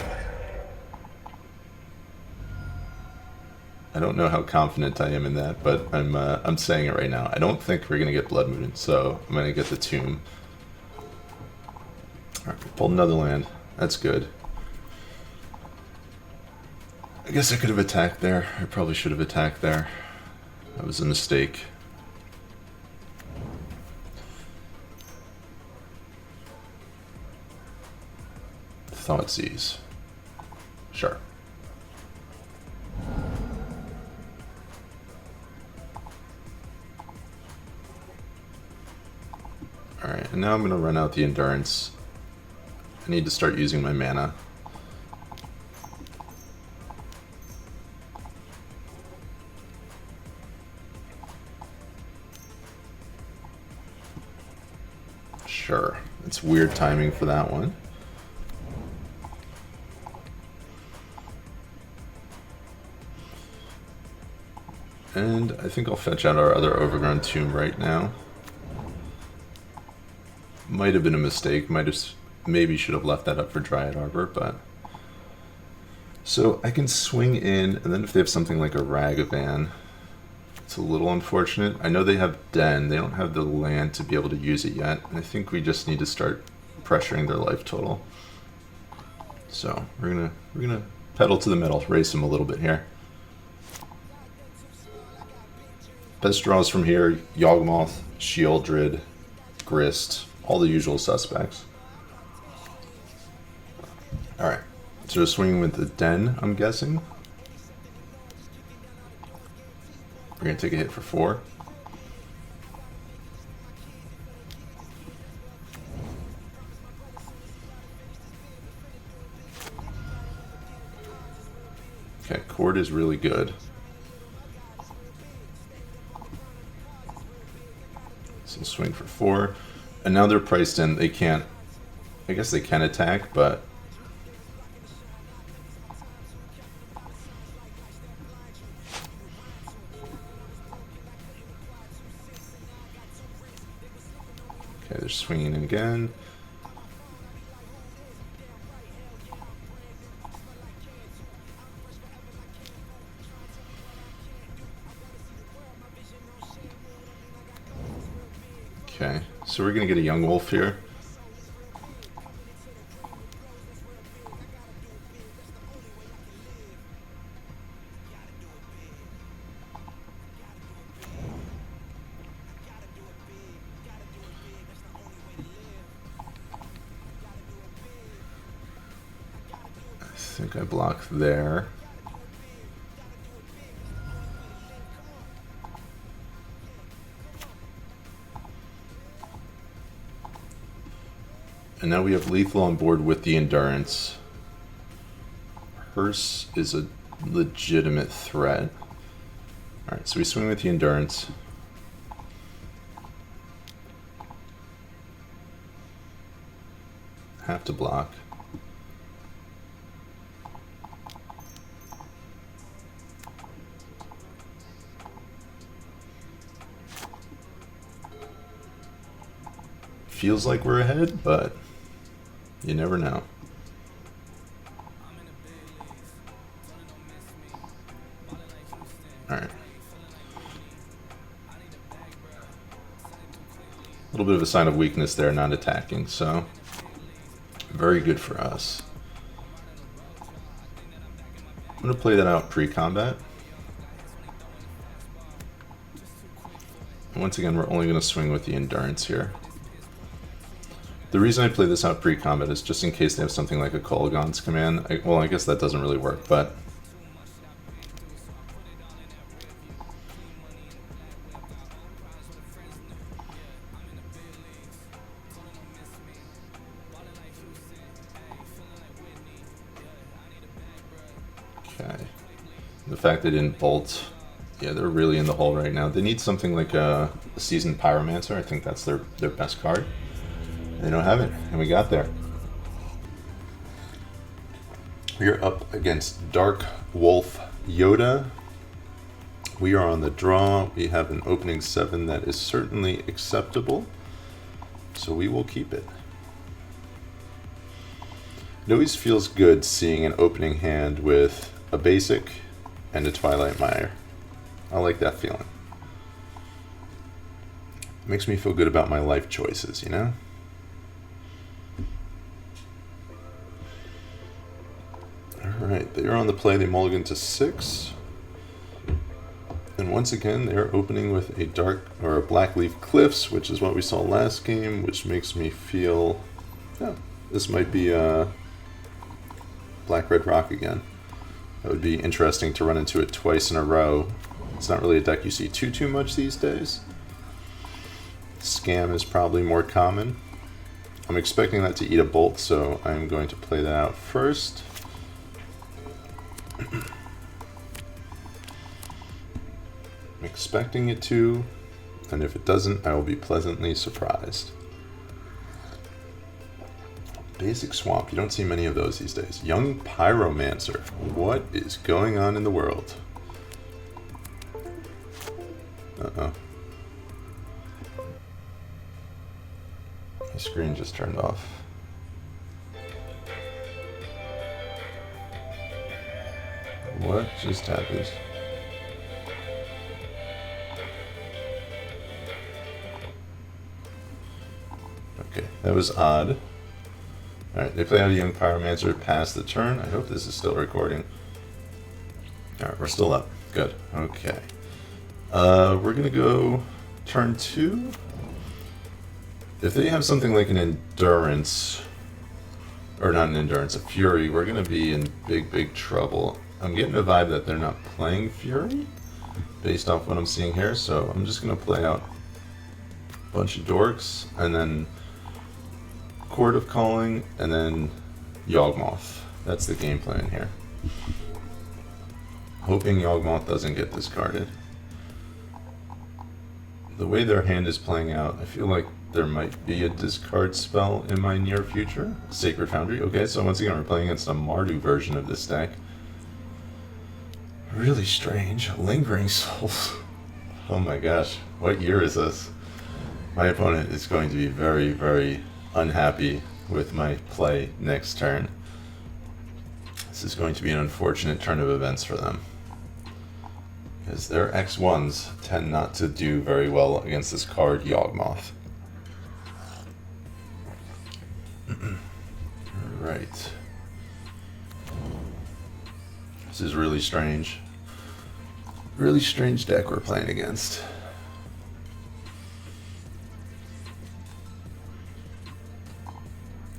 I don't know how confident I am in that, but I'm saying it right now. I don't think we're gonna get Blood Moon, so I'm gonna get the Tomb. Alright, we pulled another land. That's good. I guess I could have attacked there. I probably should have attacked there. That was a mistake. Thoughtseize. Sure. Alright, and now I'm going to run out the Endurance. I need to start using my mana. Sure. It's weird timing for that one. And I think I'll fetch out our other Overgrown Tomb right now. Might have been a mistake. Maybe should have left that up for Dryad Arbor, but... So I can swing in, and then if they have something like a Ragavan, it's a little unfortunate. I know they have Den. They don't have the land to be able to use it yet. And I think we just need to start pressuring their life total. So we're gonna pedal to the metal, race them a little bit here. Best draws from here: Yawgmoth, Shieldred, Grist, all the usual suspects. Alright, so swinging with the Den, I'm guessing. We're going to take a hit for 4. Okay, Cord is really good. So swing for 4. And now they're priced in, they can't, I guess they can attack, but okay, they're swinging in again. Okay, so we're gonna get a young wolf here. I think I blocked there. And now we have lethal on board with the endurance. Hearse is a legitimate threat. Alright, so we swing with the endurance. Have to block. Feels like we're ahead, but you never know. Alright. A little bit of a sign of weakness there, not attacking, so very good for us. I'm going to play that out pre-combat. Once again, we're only going to swing with the endurance here. The reason I play this out pre-combat is just in case they have something like a Kolaghan's command. Well, I guess that doesn't really work, but okay. The fact they didn't bolt, yeah, they're really in the hole right now. They need something like a Seasoned Pyromancer. I think that's their best card. They don't have it, and we got there. We are up against Dark Wolf Yoda. We are on the draw. We have an opening 7 that is certainly acceptable, so we will keep it. It always feels good seeing an opening hand with a basic and a Twilight Mire. I like that feeling. It makes me feel good about my life choices, you know? Alright, they are on the play. They mulligan to 6. And once again, they're opening with a dark or a Black Leaf Cliffs, which is what we saw last game, which makes me feel, yeah, this might be BRw Rock again. That would be interesting to run into it twice in a row. It's not really a deck you see too much these days. Scam is probably more common. I'm expecting that to eat a bolt, so I'm going to play that out first. I'm expecting it to, and if it doesn't, I will be pleasantly surprised. Basic Swamp, you don't see many of those these days. Young Pyromancer, what is going on in the world? Uh-oh. My screen just turned off. What just happened? Okay, that was odd. Alright, they play out a Young Pyromancer past the turn. I hope this is still recording. Alright, we're still up. Good. Okay. We're gonna go turn 2. If they have something like an Endurance, or not an Endurance, a Fury, we're going to be in big trouble. I'm getting a vibe that they're not playing Fury, based off what I'm seeing here, so I'm just going to play out a bunch of Dorks, and then Chord of Calling, and then Yawgmoth. That's the game plan here. Hoping Yawgmoth doesn't get discarded. The way their hand is playing out, I feel like there might be a discard spell in my near future. Sacred Foundry. Okay, so once again we're playing against a Mardu version of this deck. Really strange. Lingering Souls. Oh my gosh, what year is this? My opponent is going to be very unhappy with my play next turn. This is going to be an unfortunate turn of events for them, because their X1s tend not to do very well against this card, Yawgmoth. Alright. This is really strange. Really strange deck we're playing against.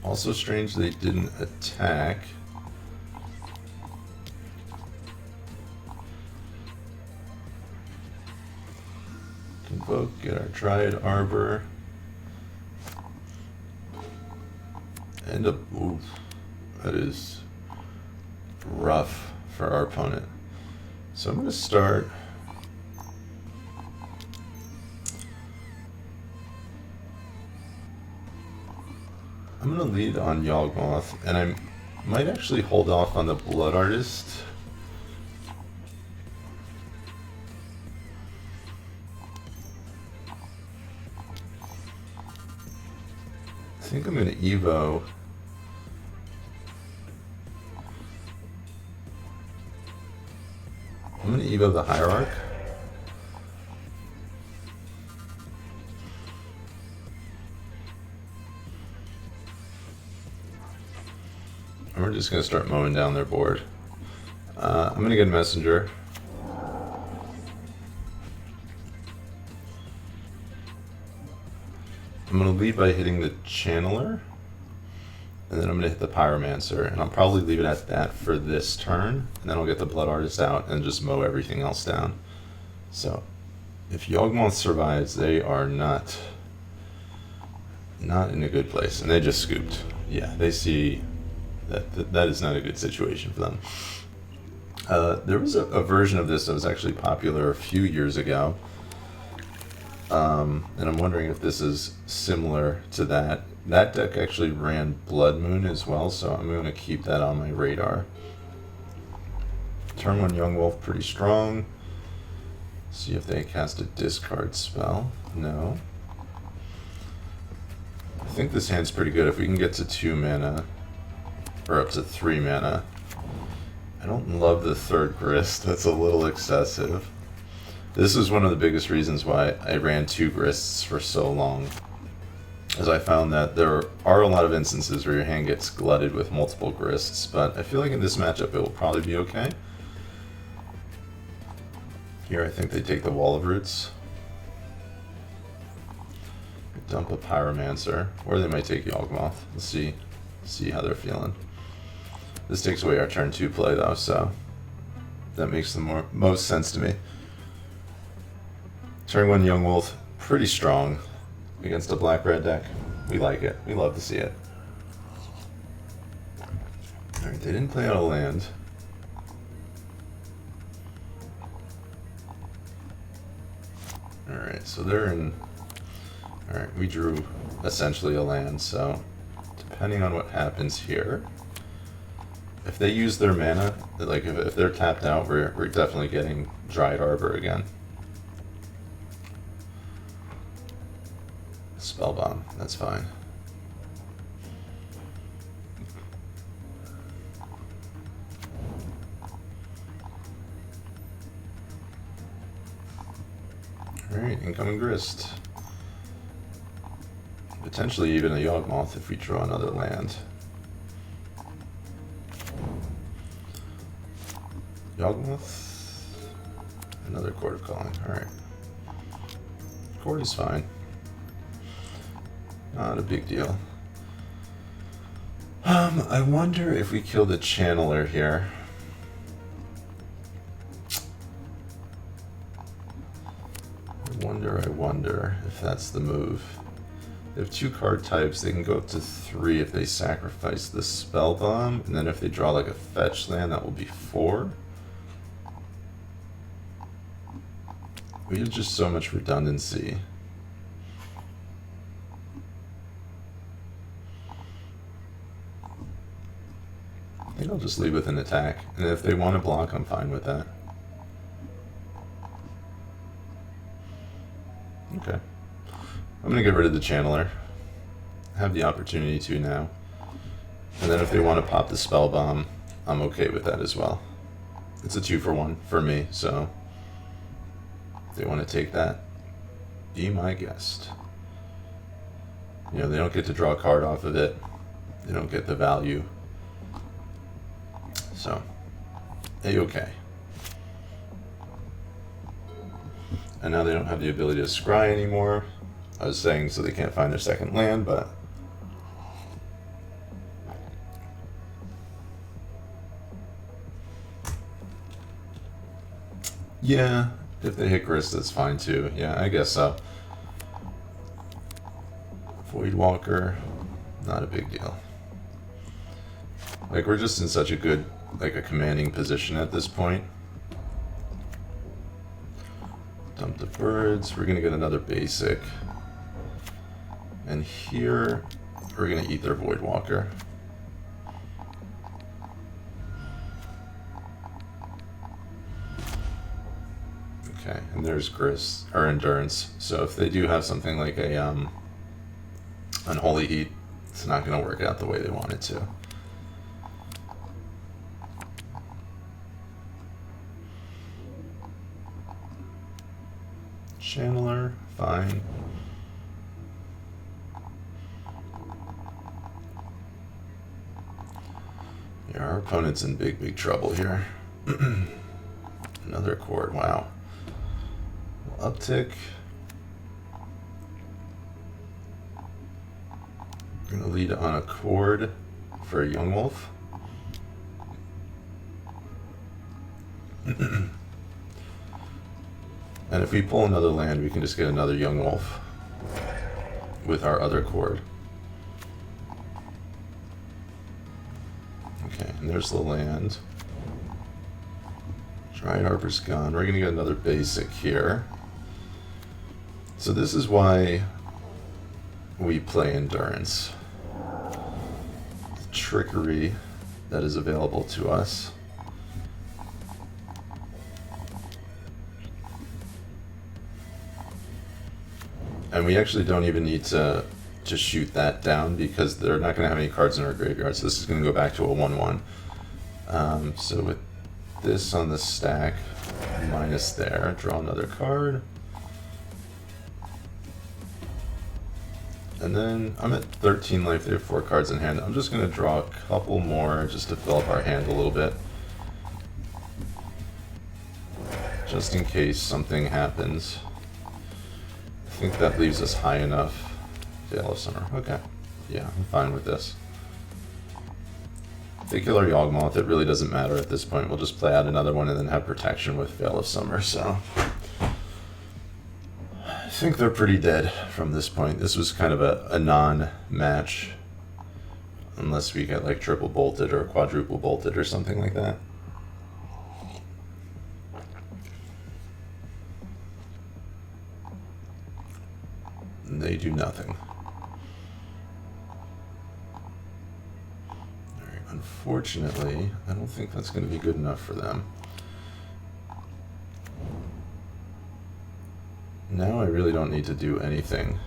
Also strange they didn't attack. Convoke, get our Dryad Arbor. End up, ooh, that is rough for our opponent. So I'm going to start. I'm going to lead on Yawgmoth, and I might actually hold off on the Blood Artist. I think I'm going to Evo. I'm going to Evo the Hierarch. And we're just going to start mowing down their board. I'm going to get a Messenger. I'm going to lead by hitting the Channeler. And then I'm going to hit the Pyromancer, and I'll probably leave it at that for this turn, and then I'll get the Blood Artist out and just mow everything else down. So, if Yawgmoth survives, they are not in a good place, and they just scooped. Yeah, they see that is not a good situation for them. There was a version of this that was actually popular a few years ago, and I'm wondering if this is similar to that. That deck actually ran Blood Moon as well, so I'm going to keep that on my radar. Turn 1 Young Wolf, pretty strong. See if they cast a discard spell. No. I think this hand's pretty good if we can get to 2 mana, or up to 3 mana. I don't love the third Grist, that's a little excessive. This is one of the biggest reasons why I ran 2 Grists for so long, as I found that there are a lot of instances where your hand gets glutted with multiple Grists, but I feel like in this matchup it will probably be okay. Here I think they take the Wall of Roots. Dump a Pyromancer, or they might take Yawgmoth. Let's see how they're feeling. This takes away our turn 2 play though, so that makes the most sense to me. Turn 1 Young Wolf, pretty strong against a black-red deck. We like it. We love to see it. Alright, they didn't play out a land. Alright, so they're in... Alright, we drew essentially a land, so depending on what happens here, if they use their mana, like if they're tapped out, we're definitely getting Dryad Arbor again. Spellbomb, that's fine. Alright, incoming Grist. Potentially even a Yawgmoth if we draw another land. Yawgmoth, another Chord of Calling, alright. Chord is fine. Not a big deal. I wonder if we kill the Channeler here. I wonder if that's the move. They have 2 card types. They can go up to 3 if they sacrifice the Spell Bomb, and then if they draw like a fetch land, that will be 4. We have just so much redundancy. I think I'll just lead with an attack, and if they want to block, I'm fine with that. Okay. I'm going to get rid of the Channeler. I have the opportunity to now. And then if they want to pop the Spell Bomb, I'm okay with that as well. It's a 2-for-1 for me, so if they want to take that, be my guest. You know, they don't get to draw a card off of it. They don't get the value. So, A-okay. And now they don't have the ability to scry anymore. I was saying so they can't find their second land, but yeah, if they hit Grist, that's fine too. Yeah, I guess so. Voidwalker, not a big deal. Like, we're just in such a good, like, a commanding position at this point. Dump the birds. We're gonna get another basic. And here, we're gonna eat their Voidwalker. Okay, and there's Grist, or Endurance. So if they do have something like a Unholy Heat, it's not gonna work out the way they want it to. Channeler, fine. Yeah, our opponent's in big trouble here. Another chord, wow. Uptick. I'm gonna lead on a chord for a Yawgmoth. And if we pull another land, we can just get another Yawgmoth with our other chord. Okay, and there's the land. Dry Harbor's gone. We're gonna get another basic here. So this is why we play Endurance. The trickery that is available to us. And we actually don't even need to shoot that down because they're not going to have any cards in our graveyard. So this is going to go back to a 1/1. So with this on the stack, minus there, draw another card. And then I'm at 13 life. They have 4 cards in hand. I'm just going to draw a couple more just to fill up our hand a little bit. Just in case something happens. I think that leaves us high enough. Veil of Summer. Okay. Yeah, I'm fine with this. If they kill our Yawgmoth, it really doesn't matter at this point. We'll just play out another one and then have protection with Veil of Summer, so I think they're pretty dead from this point. This was kind of a non-match. Unless we get like triple bolted or quadruple bolted or something like that. They do nothing. Alright, unfortunately, I don't think that's going to be good enough for them. Now I really don't need to do anything.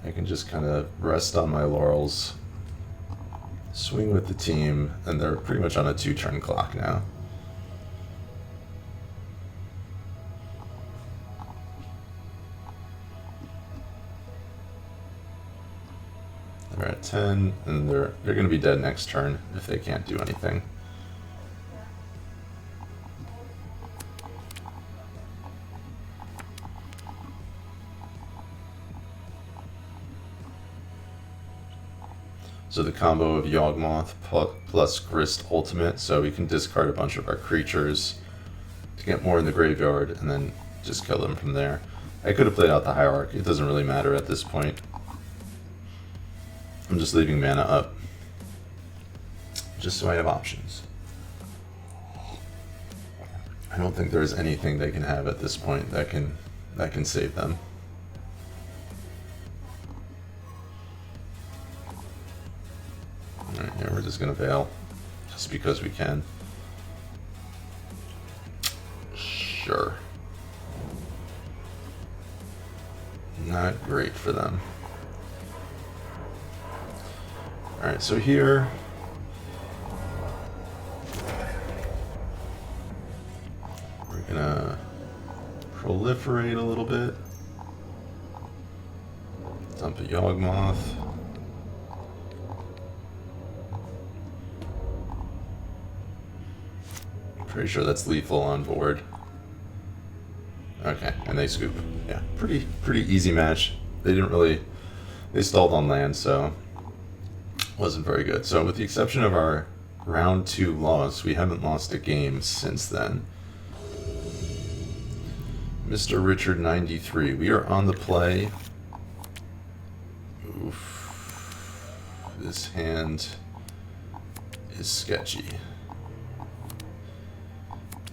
I can just kind of rest on my laurels, swing with the team, and they're pretty much on a 2-turn clock now. They're at 10, and they're going to be dead next turn if they can't do anything. So the combo of Yawgmoth plus Grist Ultimate, so we can discard a bunch of our creatures to get more in the graveyard and then just kill them from there. I could have played out the Hierarchy, it doesn't really matter at this point. I'm just leaving mana up, just so I have options. I don't think there's anything they can have at this point that can save them. Alright, yeah, we're just gonna Veil, just because we can. Sure. Not great for them. Alright, so here we're gonna proliferate a little bit. Dump a Yawgmoth. Pretty sure that's lethal on board. Okay, and they scoop. Yeah, pretty easy match. They stalled on land, so wasn't very good. So with the exception of our round 2 loss, we haven't lost a game since then. Mr. Richard 93, we are on the play. Oof. This hand is sketchy.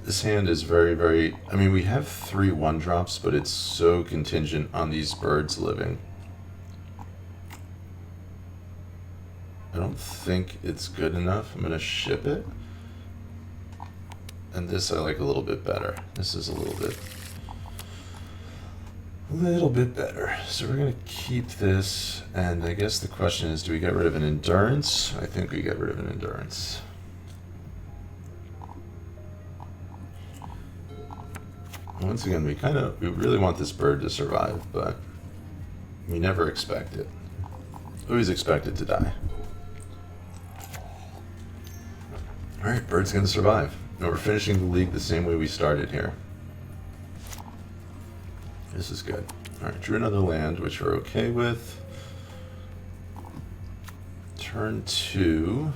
This hand is very, I mean, we have 3 1-drops, but it's so contingent on these birds living. I don't think it's good enough. I'm going to ship it. And this I like a little bit better. This is a little bit better. So we're going to keep this, and I guess the question is, do we get rid of an Endurance? I think we get rid of an Endurance. Once again, we really want this bird to survive, but we never expect it. Always expect it to die. Alright, bird's gonna survive. And we're finishing the league the same way we started here. This is good. Alright, drew another land, which we're okay with. Turn 2.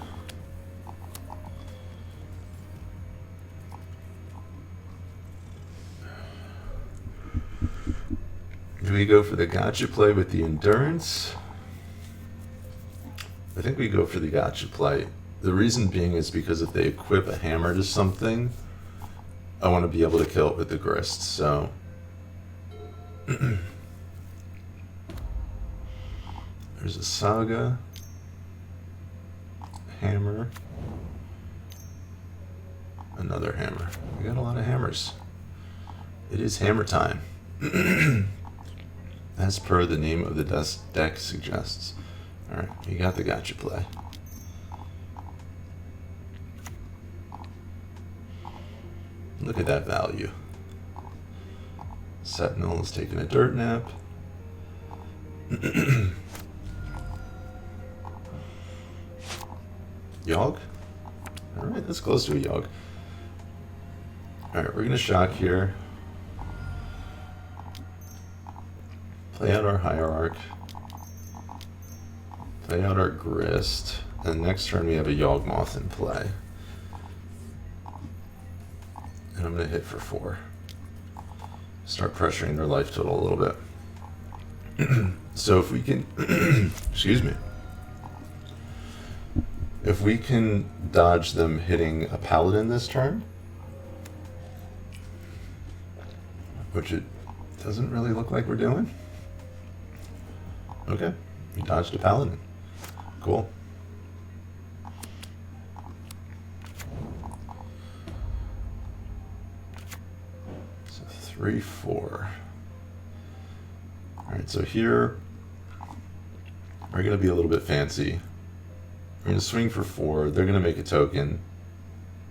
Do we go for the gotcha play with the Endurance? I think we go for the gotcha play. The reason being is because if they equip a hammer to something, I want to be able to kill it with the Grist, so... There's a Saga, hammer, another hammer. We got a lot of hammers. It is hammer time. As per the name of the deck suggests. Alright, you got the gotcha play. Look at that value. Sentinel is taking a dirt nap. Yawg? Alright, that's close to a Yawg. Alright, we're going to shock here. Play out our Hierarch. Play out our Grist. And next turn we have a Yawgmoth in play. And I'm going to hit for 4. Start pressuring their life total a little bit. So if we can... excuse me. If we can dodge them hitting a Paladin this turn, which it doesn't really look like we're doing. Okay, we dodged a Paladin. Cool. So 3, 4. Alright, so here we're going to be a little bit fancy. We're going to swing for 4. They're going to make a token.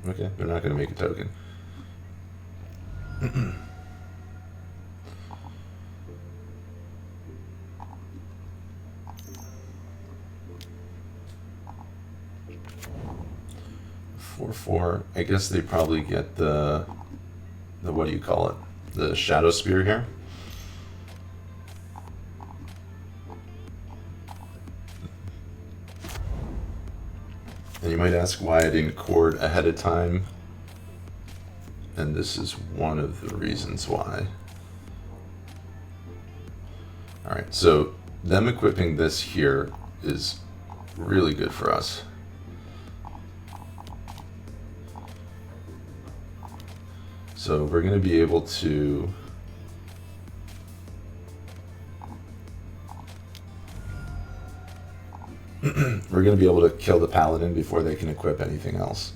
Okay, they're not going to make a token. 4/4. I guess they probably get the what do you call it? The Shadow Spear here. And you might ask why I didn't court ahead of time. And this is one of the reasons why. Alright, so them equipping this here is really good for us. So we're going to be able to we're going to be able to kill the paladin before they can equip anything else.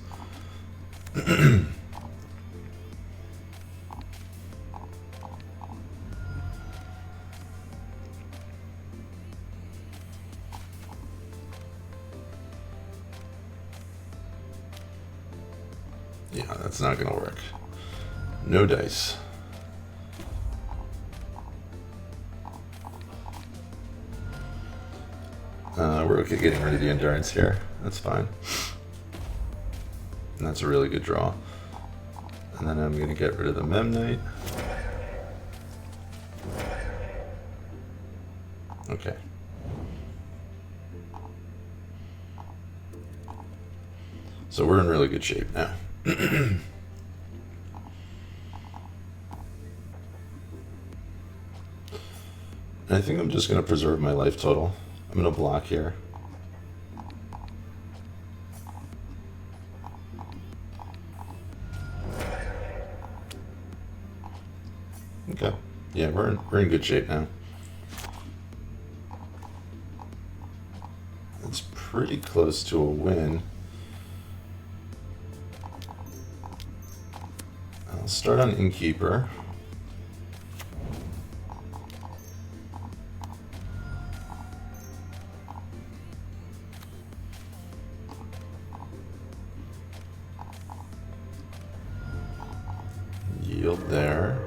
Yeah, that's not going to work. No dice. We're okay getting rid of the endurance here. That's fine. And that's a really good draw. And then I'm going to get rid of the Memnite. Okay. So we're in really good shape now. I think I'm just going to preserve my life total. I'm going to block here. Okay. Yeah, we're in good shape now. It's pretty close to a win. I'll start on Innkeeper. Yield there.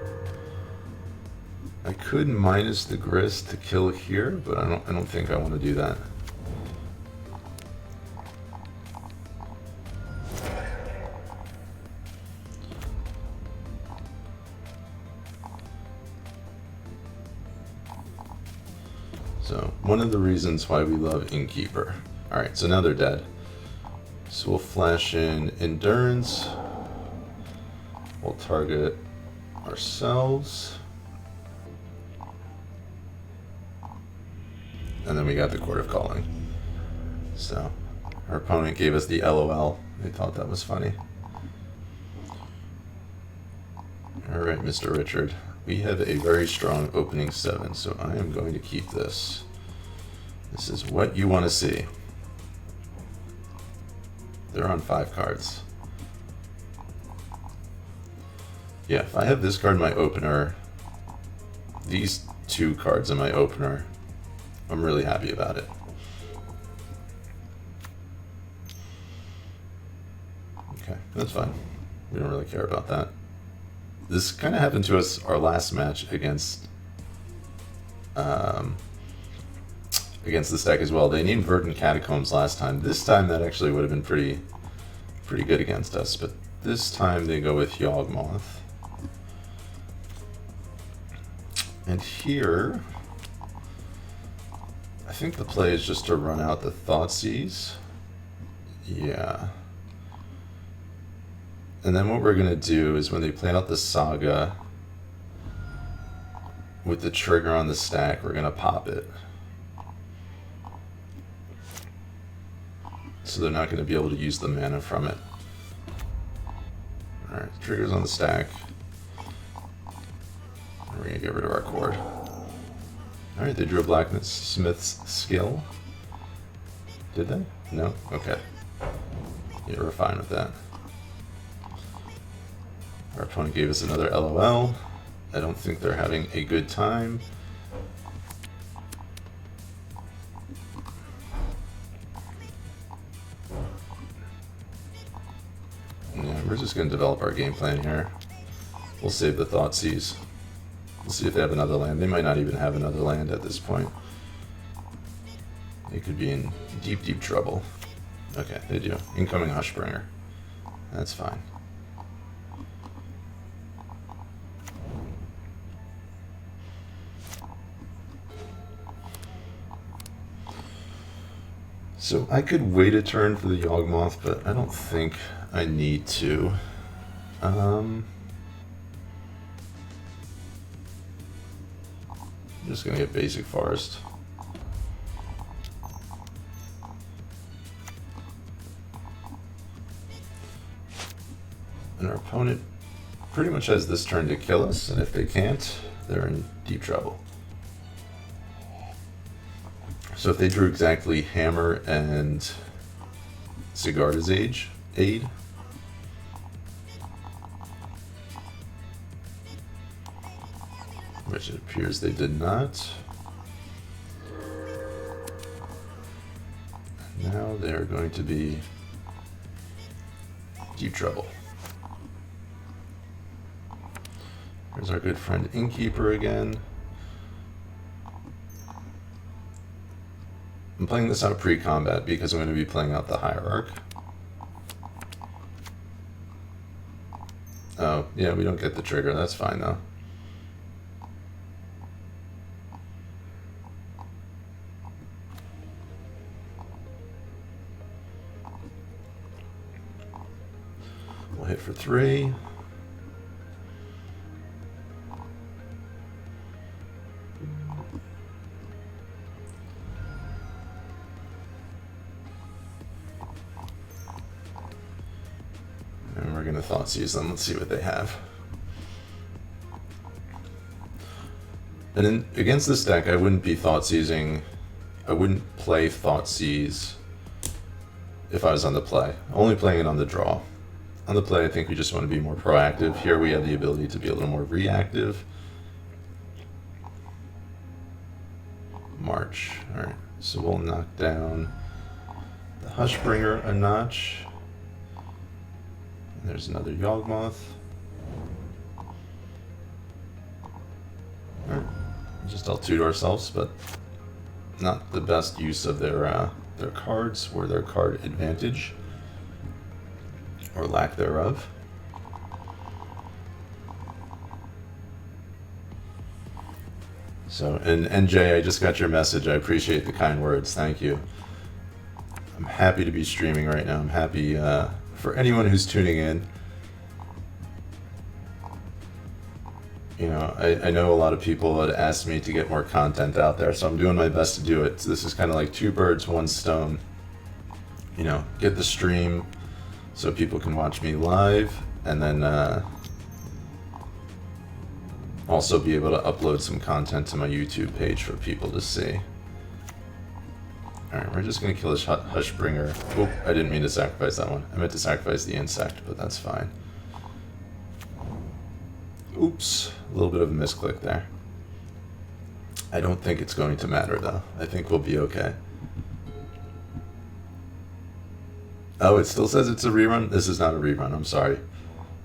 I could minus the grist to kill here, but I don't think I want to do that. So one of the reasons why we love Innkeeper. All right, so now they're dead. So we'll flash in Endurance. We'll target ourselves. And then we got the Court of Calling. So our opponent gave us the LOL. They thought that was funny. All right, Mr. Richard. We have a very strong opening 7, so I am going to keep this. This is what you want to see. They're on 5 cards. Yeah, if I have this card in my opener, these 2 cards in my opener, I'm really happy about it. Okay, that's fine. We don't really care about that. This kind of happened to us our last match against this deck as well. They named Verdant Catacombs last time. This time that actually would have been pretty good against us, but this time they go with Yawgmoth. And here, I think the play is just to run out the Thoughtseize. Yeah. And then what we're going to do is when they play out the Saga, with the trigger on the stack, we're going to pop it. So they're not going to be able to use the mana from it. Alright, trigger's on the stack. And we're going to get rid of our cord. Alright, they drew a Blacksmith's Skill. Did they? No? Okay. Yeah, we're fine with that. Our opponent gave us another LOL. I don't think they're having a good time. Yeah, we're just going to develop our game plan here. We'll save the Thoughtseize. We'll see if they have another land. They might not even have another land at this point. They could be in deep, deep trouble. Okay, they do. Incoming Hushbringer. That's fine. So I could wait a turn for the Yawgmoth, but I don't think I need to. I'm just gonna get basic forest. And our opponent pretty much has this turn to kill us, and if they can't, they're in deep trouble. So if they drew exactly Hammer and Sigarda's Aid, which it appears they did not, now they're going to be deep trouble. There's our good friend Innkeeper again. I'm playing this out pre-combat because I'm going to be playing out the Hierarch. Oh, yeah, we don't get the trigger. That's fine, though. We'll hit for 3. And we're going to Thoughtseize them. Let's see what they have. And against this deck, I wouldn't be Thoughtseizing. I wouldn't play Thoughtseize if I was on the play. Only playing it on the draw. On the play, I think we just want to be more proactive. Here we have the ability to be a little more reactive. March. Alright, so we'll knock down the Hushbringer a notch. There's another Yawgmoth. Alright, just all two to ourselves, but not the best use of their cards or their card advantage, or lack thereof. So, and NJ, I just got your message. I appreciate the kind words. Thank you. I'm happy to be streaming right now. I'm happy for anyone who's tuning in. You know, I know a lot of people had asked me to get more content out there, so I'm doing my best to do it. So this is kind of like 2 birds, 1 stone. You know, get the stream so people can watch me live, and then also be able to upload some content to my YouTube page for people to see. Alright, we're just going to kill this Hushbringer. Oh, I didn't mean to sacrifice that one. I meant to sacrifice the insect, but that's fine. Oops, a little bit of a misclick there. I don't think it's going to matter, though. I think we'll be okay. Oh, it still says it's a rerun? This is not a rerun, I'm sorry.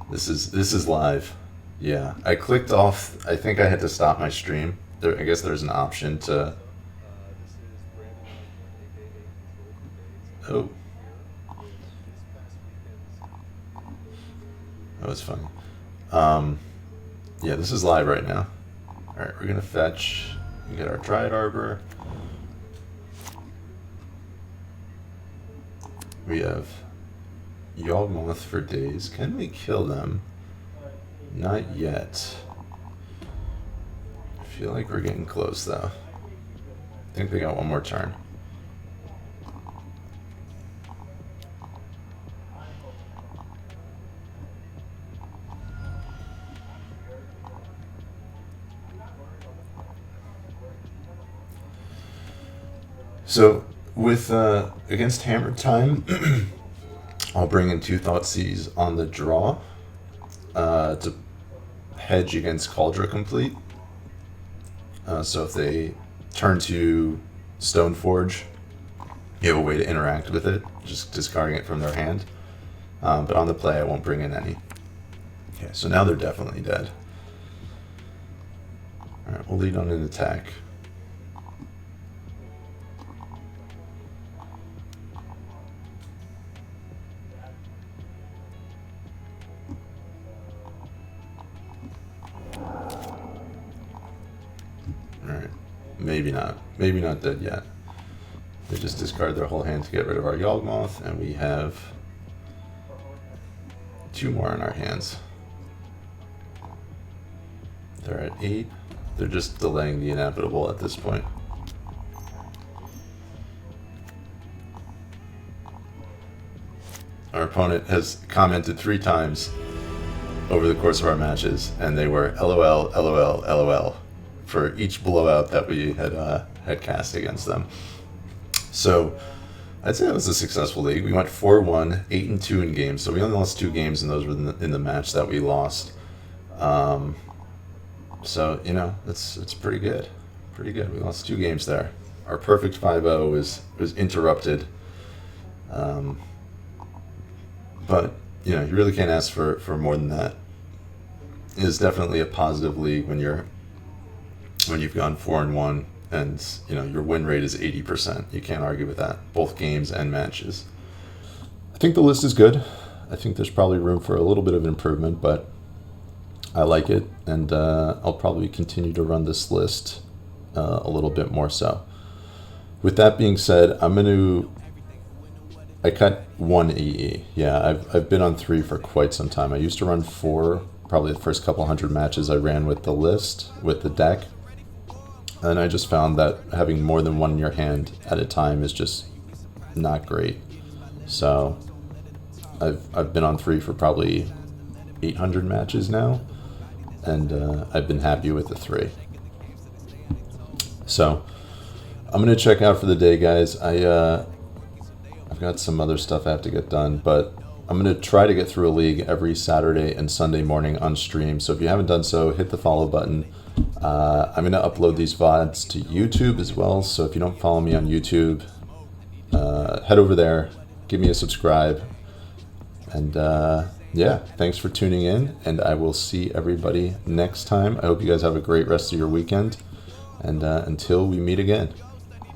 This is live. Yeah, I clicked off. I think I had to stop my stream. I guess there's an option to... Oh. That was funny. Yeah, this is live right now. Alright, we're gonna fetch and get our Dryad Arbor. We have Yawgmoth for days. Can we kill them? Not yet. I feel like we're getting close though. I think they got one more turn. So with against Hammertime, I'll bring in 2 Thoughtseize on the draw to hedge against Cauldron Complete. So if they turn to Stoneforge, you have a way to interact with it, just discarding it from their hand. But on the play, I won't bring in any. Okay, so now they're definitely dead. All right, we'll lead on an attack. Maybe not. Maybe not dead yet. They just discard their whole hand to get rid of our Yawgmoth, and we have 2 more in our hands. They're at 8. They're just delaying the inevitable at this point. Our opponent has commented 3 times over the course of our matches, and they were LOL, LOL, LOL for each blowout that we had cast against them. So I'd say it was a successful league. We went 4-1, 8-2 in games, so we only lost 2 games, and those were in the match that we lost. So you know, it's pretty good, pretty good. We lost 2 games there. Our perfect 5-0 was interrupted, but you know, you really can't ask for more than that. It is definitely a positive league when you've gone 4-1 and you know your win rate is 80%. You can't argue with that, both games and matches. I think the list is good. I think there's probably room for a little bit of improvement, but I like it, and I'll probably continue to run this list a little bit more so. With that being said, I cut 1 EE. Yeah, I've been on 3 for quite some time. I used to run 4, probably the first couple hundred matches I ran with the list, with the deck. And I just found that having more than 1 in your hand at a time is just not great. So I've been on 3 for probably 800 matches now, and I've been happy with the 3. So I'm gonna check out for the day, guys. I've got some other stuff I have to get done, but I'm gonna try to get through a league every Saturday and Sunday morning on stream. So if you haven't done so, hit the follow button. I'm gonna upload these VODs to YouTube as well. So if you don't follow me on YouTube, head over there, give me a subscribe, and yeah, thanks for tuning in, and I will see everybody next time. I hope you guys have a great rest of your weekend, and until we meet again.